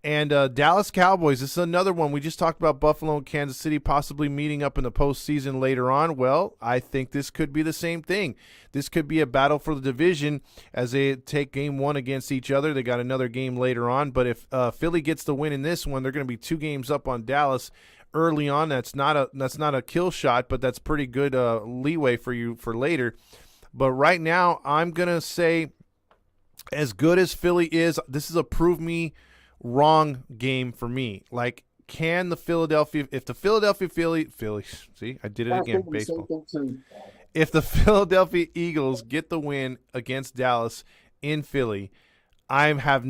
And Dallas Cowboys, this is another one. We just talked about Buffalo and Kansas City possibly meeting up in the postseason later on. Well, I think this could be the same thing. This could be a battle for the division as they take game one against each other. They got another game later on. But if Philly gets the win in this one, they're going to be 2 games up on Dallas early on. That's not a kill shot, but that's pretty good leeway for you for later. But right now, I'm going to say as good as Philly is, this is a prove me wrong game for me. Like, can the Philadelphia, if the Philadelphia Philly, see, I did it again, baseball. If the Philadelphia Eagles get the win against Dallas in Philly, I have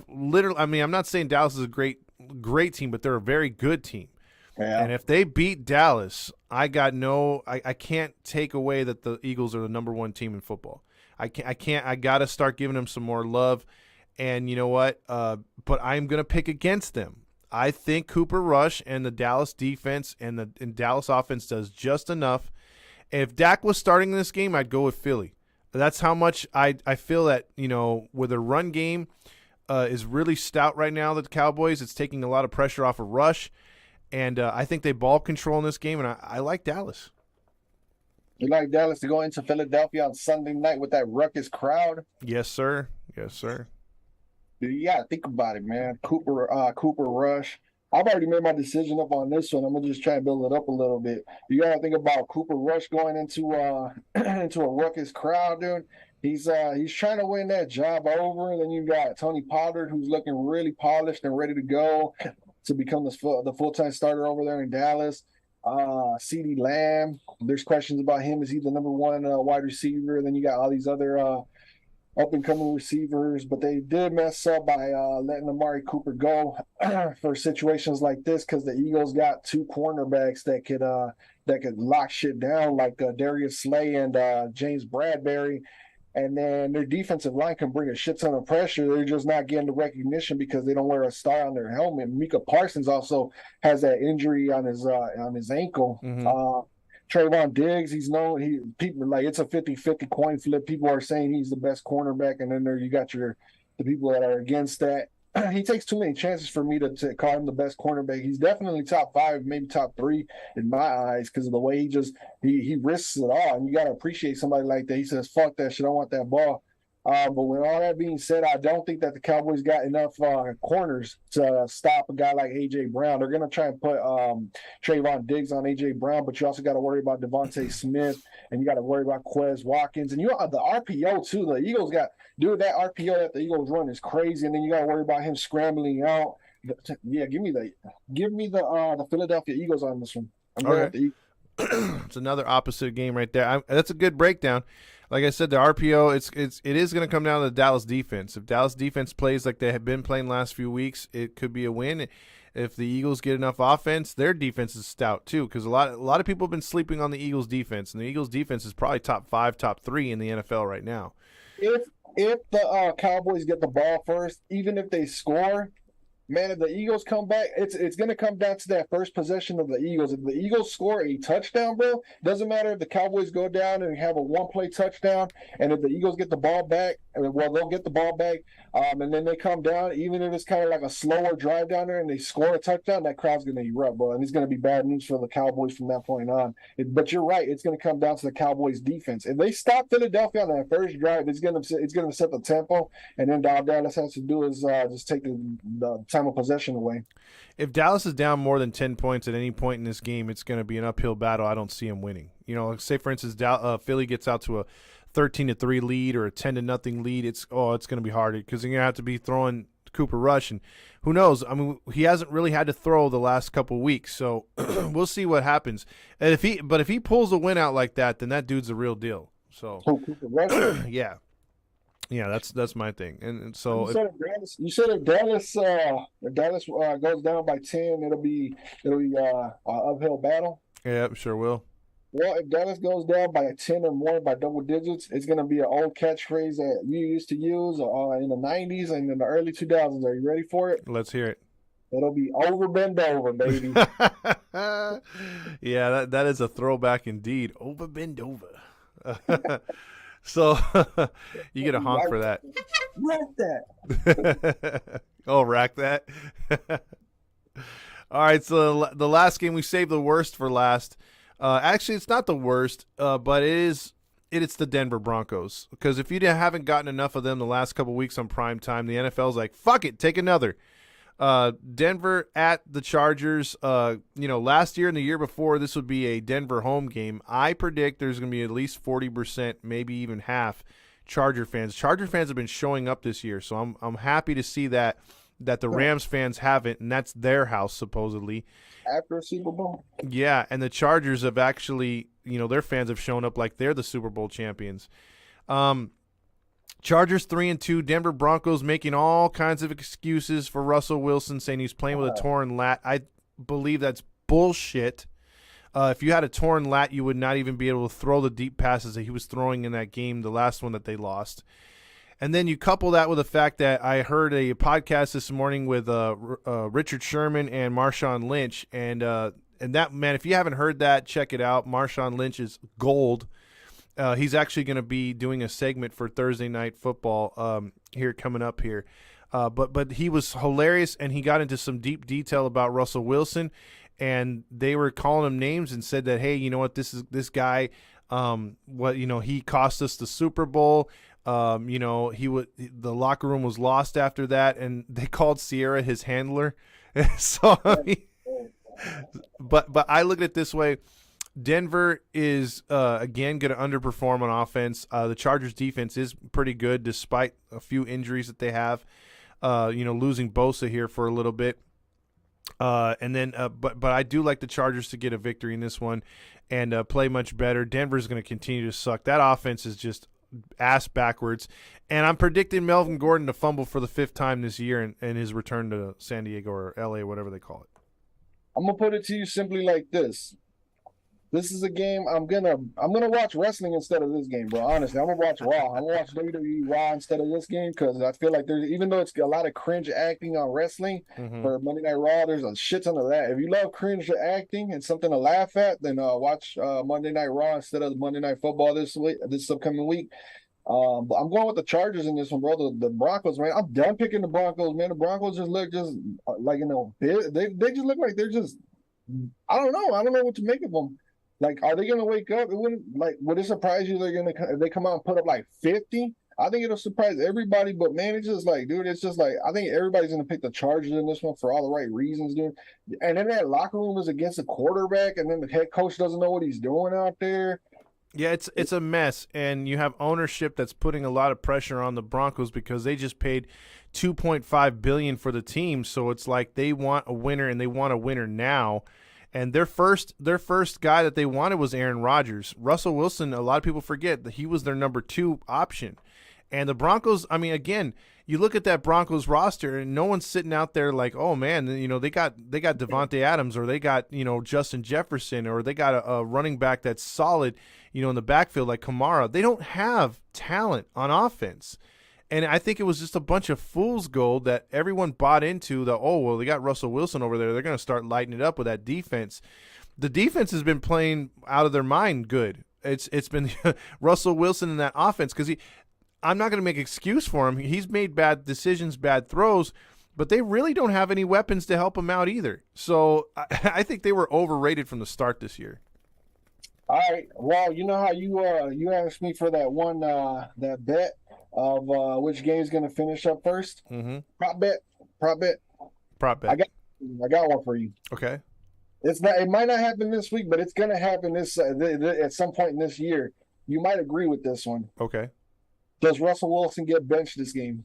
literally, I mean, I'm not saying Dallas is a great team, but they're a very good team. Yeah. And if they beat Dallas, I can't take away that the Eagles are the number 1 team in football. I got to start giving them some more love. And you know what? But I'm going to pick against them. I think Cooper Rush and the Dallas defense and the Dallas offense does just enough. If Dak was starting this game, I'd go with Philly. That's how much I feel that, you know, with a run game is really stout right now, the Cowboys. It's taking a lot of pressure off of Rush. And I think they ball control in this game, and I like Dallas. You like Dallas to go into Philadelphia on Sunday night with that ruckus crowd? Yes, sir. Yes, sir. You gotta think about it, man. Cooper Rush. I've already made my decision up on this one. I'm gonna just try and build it up a little bit. You gotta think about Cooper Rush going into into a ruckus crowd, dude. He's trying to win that job over. Then you got Tony Pollard, who's looking really polished and ready to go to become the full-time starter over there in Dallas. CeeDee Lamb. There's questions about him. Is he the number 1 wide receiver? And then you got all these other up-and-coming receivers, but they did mess up by letting Amari Cooper go for situations like this because the Eagles got 2 cornerbacks that could lock shit down, like Darius Slay and James Bradbury. And then their defensive line can bring a shit ton of pressure. They're just not getting the recognition because they don't wear a star on their helmet. Micah Parsons also has that injury on his ankle. Mm-hmm. Trayvon Diggs, people like it's a 50-50 coin flip. People are saying he's the best cornerback, and then there you got the people that are against that. He takes too many chances for me to call him the best cornerback. He's definitely top 5, maybe top 3 in my eyes because of the way he risks it all. And you got to appreciate somebody like that. He says, fuck that shit, I want that ball. But with all that being said, I don't think that the Cowboys got enough corners to stop a guy like A.J. Brown. They're going to try and put Trayvon Diggs on A.J. Brown, but you also got to worry about Devontae Smith, and you got to worry about Quez Watkins. And you know, the RPO, too. The Eagles got – dude, that RPO that the Eagles run is crazy, and then you got to worry about him scrambling out. Yeah, give me the Philadelphia Eagles on this one. I'm going with the Eagles. It's another opposite game right there. That's a good breakdown. Like I said, the RPO, it is going to come down to the Dallas defense. If Dallas defense plays like they have been playing last few weeks, it could be a win. If the Eagles get enough offense, their defense is stout too. Because a lot of people have been sleeping on the Eagles defense, and the Eagles defense is probably top 5, top 3 in the NFL right now. If the Cowboys get the ball first, even if they score, man, if the Eagles come back, it's going to come down to that first possession of the Eagles. If the Eagles score a touchdown, bro, doesn't matter if the Cowboys go down and have a 1-play touchdown, and if the Eagles get the ball back, well, they'll get the ball back, and then they come down, even if it's kind of like a slower drive down there and they score a touchdown, that crowd's going to erupt, bro, and it's going to be bad news for the Cowboys from that point on. But you're right, it's going to come down to the Cowboys' defense. If they stop Philadelphia on that first drive, it's going to set the tempo, and then all Dallas has to do is just take the time of possession away. If Dallas is down more than 10 points at any point in this game, it's going to be an uphill battle. I don't see them winning. You know, say for instance, Philly gets out to a 13-3 lead or a 10-0 lead. It's going to be hard because you're going to have to be throwing Cooper Rush, and who knows? I mean, he hasn't really had to throw the last couple of weeks, so we'll see what happens. And if he pulls a win out like that, then that dude's a real deal. So yeah. Yeah, that's my thing, and so you said if Dallas goes down by 10, it'll be an uphill battle. Yeah, sure will. Well, if Dallas goes down by 10 or more by double digits, it's going to be an old catchphrase that we used to use in the 90s and in the early 2000s. Are you ready for it? Let's hear it. It'll be over bend over, baby. Yeah, that is a throwback indeed. Over bend over. So you get a honk for that. Like that. Oh, rack that. All right, so the last game we saved the worst for last. Actually, it's not the worst, but it's the Denver Broncos. Because if you haven't gotten enough of them the last couple weeks on prime time, the NFL's like, fuck it, take another. Denver at the Chargers. Last year and the year before, this would be a Denver home game. I predict there's going to be at least 40%, maybe even half, Charger fans. Charger fans have been showing up this year, so I'm happy to see that the Rams fans haven't, and that's their house supposedly. After a Super Bowl. Yeah, and the Chargers have actually, their fans have shown up like they're the Super Bowl champions. Chargers 3-2, Denver Broncos making all kinds of excuses for Russell Wilson, saying he's playing with a torn lat. I believe that's bullshit. If you had a torn lat, you would not even be able to throw the deep passes that he was throwing in that game, the last one that they lost. And then you couple that with the fact that I heard a podcast this morning with Richard Sherman and Marshawn Lynch, and that, man, if you haven't heard that, check it out. Marshawn Lynch is gold. He's actually going to be doing a segment for Thursday Night Football here coming up here. But he was hilarious, and he got into some deep detail about Russell Wilson, and they were calling him names and said that, hey, you know what, this guy, he cost us the Super Bowl. The locker room was lost after that, and they called Sierra his handler. So, but I look at it this way. Denver is, again, going to underperform on offense. The Chargers defense is pretty good despite a few injuries that they have, losing Bosa here for a little bit. But I do like the Chargers to get a victory in this one and play much better. Denver's going to continue to suck. That offense is just ass backwards. And I'm predicting Melvin Gordon to fumble for the 5th time this year in his return to San Diego or LA, whatever they call it. I'm going to put it to you simply like this. This is a game I'm gonna watch wrestling instead of this game, bro. Honestly, I'm gonna watch Raw. I'm gonna watch WWE Raw instead of this game because I feel like even though it's a lot of cringe acting on wrestling for Monday Night Raw, there's a shit ton of that. If you love cringe acting and something to laugh at, then watch Monday Night Raw instead of Monday Night Football this upcoming week. But I'm going with the Chargers in this one, bro. The Broncos, man. I'm done picking the Broncos, man. The Broncos just look like they just look like they're just. I don't know. I don't know what to make of them. Like, are they going to wake up? Would it surprise you if they come out and put up like 50? I think it'll surprise everybody, but man, it's just like, dude, it's just like, I think everybody's going to pick the Chargers in this one for all the right reasons, dude. And then that locker room is against the quarterback, and then the head coach doesn't know what he's doing out there. Yeah, it's a mess, and you have ownership that's putting a lot of pressure on the Broncos because they just paid $2.5 billion for the team, so it's like they want a winner, and they want a winner now. And their first guy that they wanted was Aaron Rodgers. Russell Wilson, a lot of people forget that he was their number 2 option. And the Broncos, I mean, again, you look at that Broncos roster and no one's sitting out there like, oh man, they got Devontae Adams, or they got, Justin Jefferson, or they got a running back that's solid, in the backfield like Kamara. They don't have talent on offense. And I think it was just a bunch of fool's gold that everyone bought into. They got Russell Wilson over there. They're going to start lighting it up with that defense. The defense has been playing out of their mind good. It's been Russell Wilson in that offense because I'm not going to make an excuse for him. He's made bad decisions, bad throws, but they really don't have any weapons to help him out either. So I think they were overrated from the start this year. All right. Well, you know how you asked me for that one that bet of which game's going to finish up first? Mm-hmm. Prop bet. I got one for you. Okay. It might not happen this week, but it's going to happen at some point in this year. You might agree with this one. Okay. Does Russell Wilson get benched this game?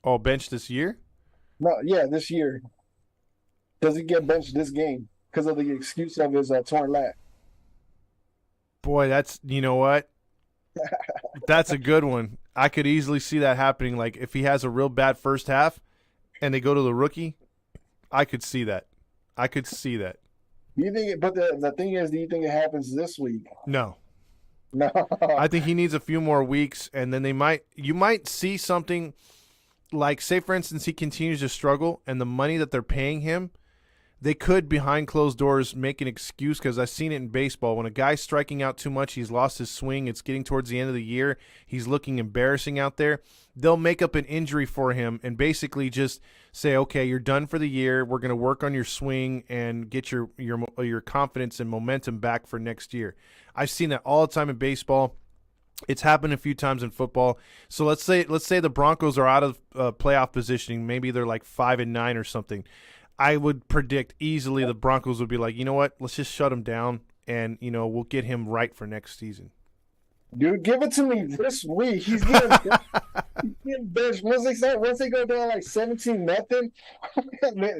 Oh, benched this year? No, yeah, this year. Does he get benched this game because of the excuse of his torn lat? Boy, you know what? That's a good one. I could easily see that happening. Like, if he has a real bad first half and they go to the rookie, I could see that. Do you think but the thing is, do you think it happens this week? No. No. I think he needs a few more weeks, and then you might see something like, say for instance, he continues to struggle, and the money that they're paying him, they could behind closed doors make an excuse, because I've seen it in baseball. When a guy's striking out too much, he's lost his swing, it's getting towards the end of the year, he's looking embarrassing out there, they'll make up an injury for him and basically just say, okay, you're done for the year, we're going to work on your swing and get your confidence and momentum back for next year. I've seen that all the time in baseball. It's happened a few times in football. So let's say the Broncos are out of playoff positioning, maybe they're like 5-9 or something. I would predict easily the Broncos would be like, you know what, let's just shut him down, and we'll get him right for next season. Dude, give it to me this week. He's getting benched. Once they go down like 17-0,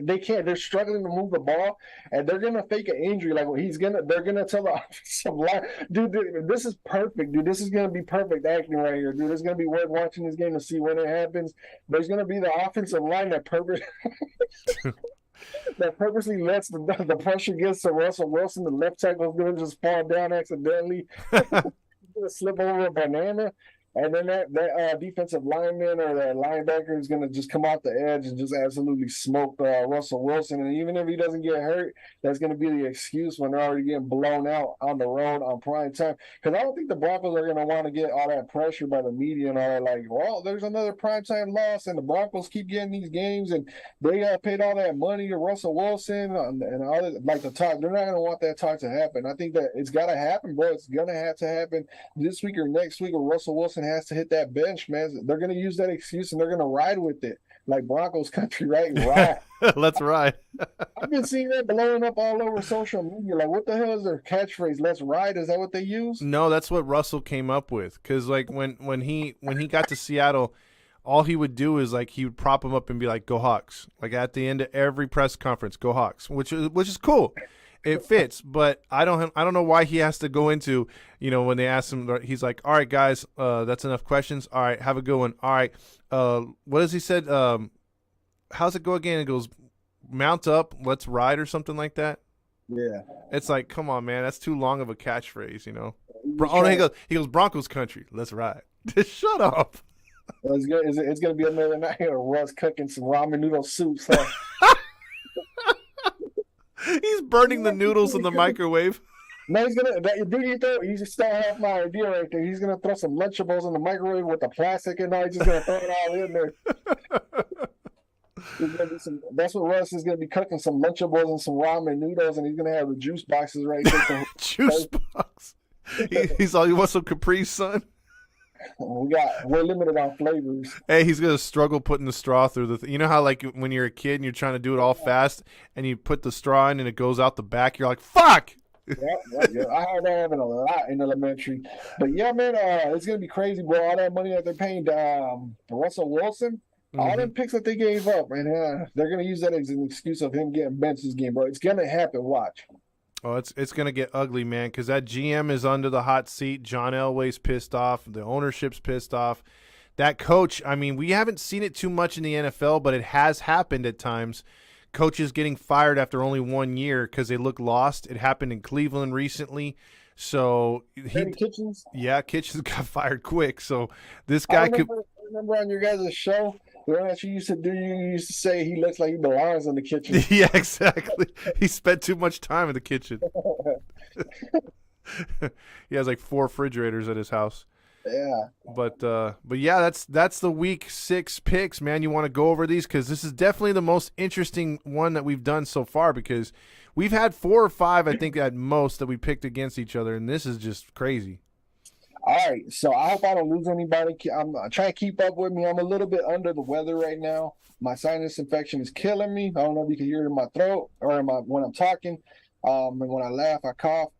they can't. They're struggling to move the ball, and they're gonna fake an injury. Like they're gonna tell the offensive line, dude, this is perfect, dude. This is gonna be perfect acting right here, dude. It's gonna be worth watching this game to see when it happens. There's gonna be the offensive line that purposely lets the pressure gets to Russell Wilson. The left tackle is going to just fall down accidentally. He's going to slip over a banana. And then that defensive lineman or that linebacker is going to just come off the edge and just absolutely smoke Russell Wilson. And even if he doesn't get hurt, that's going to be the excuse when they're already getting blown out on the road on prime time. Because I don't think the Broncos are going to want to get all that pressure by the media and all that. Like, well, there's another prime time loss, and the Broncos keep getting these games, and they paid all that money to Russell Wilson and all that. Like the talk, they're not going to want that talk to happen. I think that it's got to happen, bro. It's going to have to happen this week or next week, or Russell Wilson has to hit that bench, man. They're going to use that excuse and they're going to ride with it. Like Broncos country, right? Ride. Let's ride. I've been seeing that blowing up all over social media. Like, what the hell is their catchphrase? Let's ride. Is that what they use? No, that's what Russell came up with. Because like when he got to Seattle, all he would do is like he would prop him up and be like, "Go Hawks!" Like at the end of every press conference, "Go Hawks," which is cool. It fits, but I don't know why he has to go into, when they ask him, he's like, all right, guys, that's enough questions. All right, have a good one. All right, what has he said? How's it go again? It goes, mount up, let's ride, or something like that. Yeah. It's like, come on, man, that's too long of a catchphrase, Oh, no, he goes, Broncos country, let's ride. Shut up. It's going to be another night of Russ cooking some ramen noodle soups. Huh? He's burning the noodles in the microwave. No, he's you still have my idea right there. He's gonna throw some Lunchables in the microwave with the plastic and all. He's just gonna throw it all in there. That's what Russ is gonna be cooking, some Lunchables and some ramen noodles, and he's gonna have the juice boxes right there. Juice box. He's all, you want some Capri Sun? We're limited on flavors. Hey, he's gonna struggle putting the straw through the. You know how like when you're a kid and you're trying to do it all fast, and you put the straw in and it goes out the back. You're like, fuck. Yeah. I heard that happen a lot in elementary. But yeah, man, it's gonna be crazy, bro. All that money that they're paying Russell Wilson, all them picks that they gave up, man. They're gonna use that as an excuse of him getting benched this game, bro. It's gonna happen. Watch. Oh, it's going to get ugly, man, because that GM is under the hot seat. John Elway's pissed off. The ownership's pissed off. That coach, I mean, we haven't seen it too much in the NFL, but it has happened at times. Coaches getting fired after only 1 year because they look lost. It happened in Cleveland recently. So Kitchens? Yeah, Kitchens got fired quick. So this guy could. I remember on your guys' show, the one that you used to do, you used to say he looks like he belongs in the kitchen. Yeah, exactly. He spent too much time in the kitchen. He has like 4 refrigerators at his house. Yeah. But yeah, that's the week 6 picks, man. You want to go over these because this is definitely the most interesting one that we've done so far, because we've had 4 or 5, I think, at most that we picked against each other, and this is just crazy. All right, so I hope I don't lose anybody. I'm trying to keep up with me. I'm a little bit under the weather right now. My sinus infection is killing me. I don't know if you can hear it in my throat or when I'm talking. And when I laugh, I cough.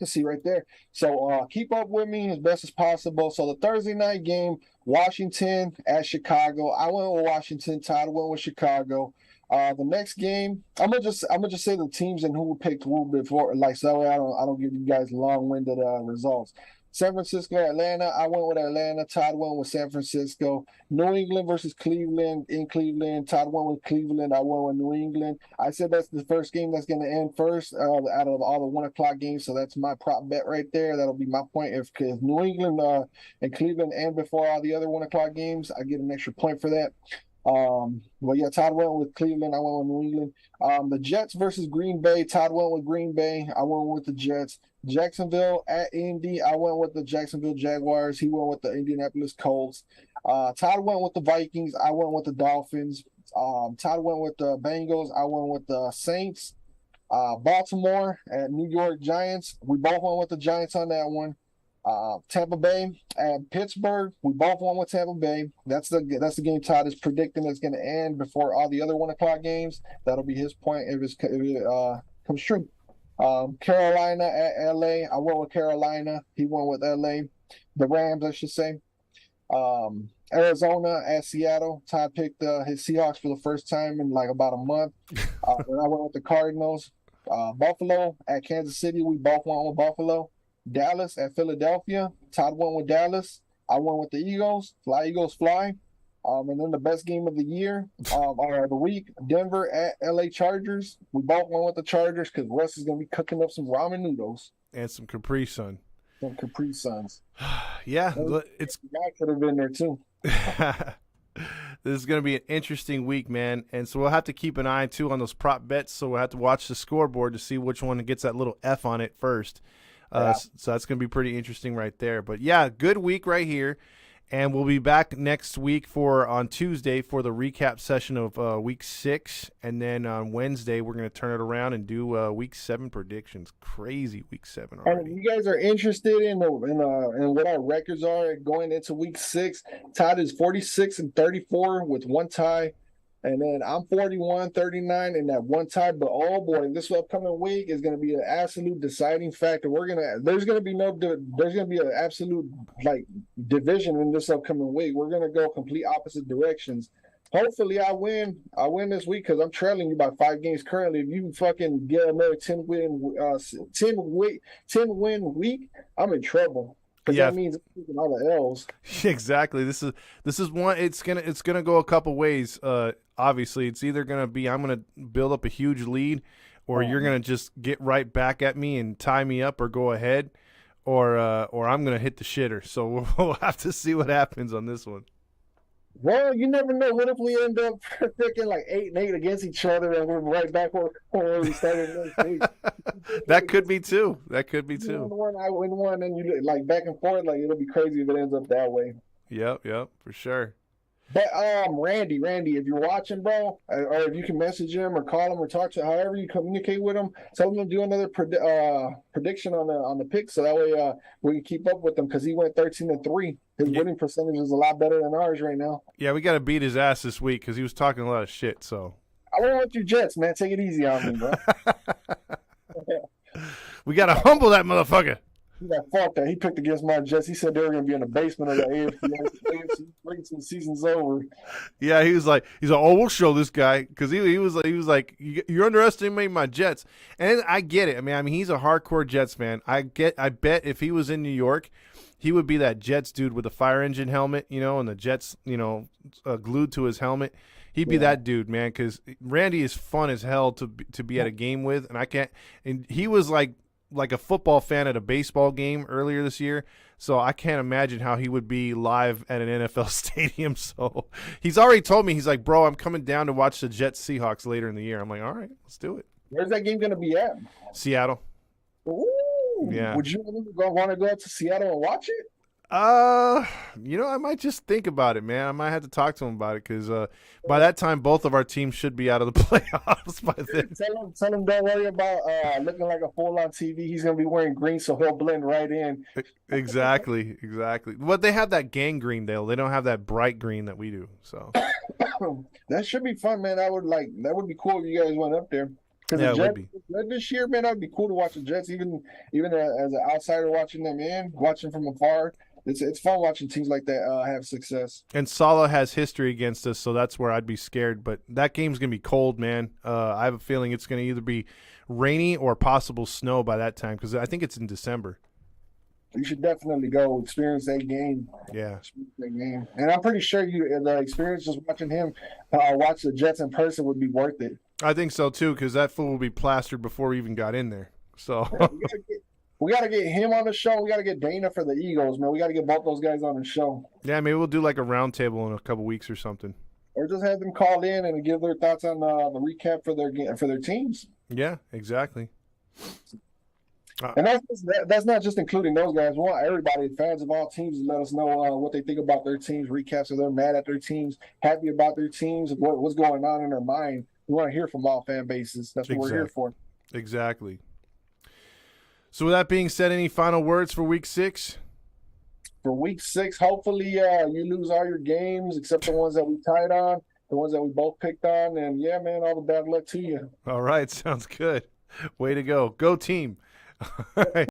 See right there. So keep up with me as best as possible. So the Thursday night game, Washington at Chicago. I went with Washington. Todd went with Chicago. The next game, I'm gonna just say the teams and who picked who before, like, so I don't give you guys long-winded results. San Francisco, Atlanta. I went with Atlanta. Todd went with San Francisco. New England versus Cleveland in Cleveland. Todd went with Cleveland. I went with New England. I said that's the first game that's going to end first out of all the 1 o'clock games. So that's my prop bet right there. That'll be my point. If New England and Cleveland end before all the other 1 o'clock games, I get an extra point for that. Well, yeah, Todd went with Cleveland. I went with New England. The Jets versus Green Bay. Todd went with Green Bay. I went with the Jets. Jacksonville at Indy. I went with the Jacksonville Jaguars. He went with the Indianapolis Colts. Todd went with the Vikings. I went with the Dolphins. Todd went with the Bengals. I went with the Saints. Baltimore at New York Giants. We both went with the Giants on that one. Tampa Bay and Pittsburgh. We both won with Tampa Bay. That's the game Todd is predicting that's going to end before all the other 1 o'clock games. That'll be his point if it comes true. Carolina at LA. I went with Carolina. He went with LA. The Rams, I should say. Arizona at Seattle. Todd picked his Seahawks for the first time in like about a month. And I went with the Cardinals. Buffalo at Kansas City. We both went with Buffalo. Dallas at Philadelphia. Todd went with Dallas. I went with the Eagles. Fly Eagles fly. And then the best game of the year or the week, Denver at LA Chargers. We both went with the Chargers because Russ is going to be cooking up some ramen noodles And some Capri Sun. and Capri Suns. Yeah, it's I could have been there too. this is going to be an interesting week, man. And so we'll have to keep an eye, too, on those prop bets. So we'll have to watch the scoreboard to see which one gets that little F on it first. So that's going to be pretty interesting right there. But, yeah, good week right here. And we'll be back next week on Tuesday for the recap session of Week 6. And then on Wednesday, we're going to turn it around and do Week 7 predictions. Crazy Week 7 already. And if you guys are interested in what our records are going into Week 6, Todd is 46-34 with 1 tie. And then I'm 41-39 in that 1 tie. But oh boy, this upcoming week is going to be an absolute deciding factor. There's going to be an absolute like division in this upcoming week. We're going to go complete opposite directions. Hopefully I win this week because I'm trailing you by 5 games currently. If you fucking get another 10 win week, I'm in trouble. Yeah. That means I'm taking all the L's. Exactly. This is one. It's gonna go a couple ways. Obviously, it's either gonna be I'm gonna build up a huge lead, or you're gonna just get right back at me and tie me up or go ahead, or I'm gonna hit the shitter. So we'll have to see what happens on this one. Well, you never know. What if we end up freaking like 8-8 against each other, and we're right back where we started next week? That could be too. You win one, I win one, and you like back and forth. Like it'll be crazy if it ends up that way. Yep, for sure. But Randy, if you're watching, bro, or if you can message him or call him or talk to however you communicate with him, tell him to do another prediction on the pick, so that way we can keep up with him because he went 13-3. His winning percentage is a lot better than ours right now. Yeah, we got to beat his ass this week because he was talking a lot of shit. So I went with your Jets, man. Take it easy on me, bro. We got to humble that motherfucker. Yeah, fuck that. He picked against my Jets. He said they were going to be in the basement of the AFC until the season's over. Yeah, he was like, oh, we'll show this guy because he was like, you're underestimating my Jets, and I get it. I mean, he's a hardcore Jets fan. I bet if he was in New York, he would be that Jets dude with the fire engine helmet, and the Jets, glued to his helmet. He'd be that dude, man. Because Randy is fun as hell to be at a game with, and I can't. And he was like a football fan at a baseball game earlier this year, so I can't imagine how he would be live at an NFL stadium. So he's already told me, he's like, bro, I'm coming down to watch the Jets Seahawks later in the year. I'm like, all right, let's do it. Where's that game going to be at? Seattle. Ooh, yeah. Would you want to go out to Seattle and watch it? I might just think about it, man. I might have to talk to him about it because by that time, both of our teams should be out of the playoffs by then. Tell him don't worry about looking like a fool on TV. He's going to be wearing green, so he'll blend right in. Exactly. But they have that gang green, though. They don't have that bright green that we do. So that should be fun, man. That would be cool if you guys went up there. Yeah, it would be. This year, man, that would be cool to watch the Jets, even as an outsider watching them watching from afar. It's fun watching teams like that have success. And Saleh has history against us, so that's where I'd be scared. But that game's going to be cold, man. I have a feeling it's going to either be rainy or possible snow by that time because I think it's in December. You should definitely go experience that game. Yeah. And I'm pretty sure the experience just watching him watch the Jets in person would be worth it. I think so, too, because that fool will be plastered before we even got in there. So we got to get him on the show. We got to get Dana for the Eagles, man. We got to get both those guys on the show. Yeah, maybe we'll do like a round table in a couple weeks or something. or just have them call in and give their thoughts on the recap for their teams. Yeah, exactly. And that's not just including those guys. We want everybody, fans of all teams, to let us know what they think about their teams, recaps if they're mad at their teams, happy about their teams, what's going on in their mind. We want to hear from all fan bases. That's what we're here for. Exactly. So with that being said, any final words for week 6? For week 6, hopefully you lose all your games except the ones that we tied on, the ones that we both picked on. And, yeah, man, all the bad luck to you. All right. Sounds good. Way to go. Go team. All right.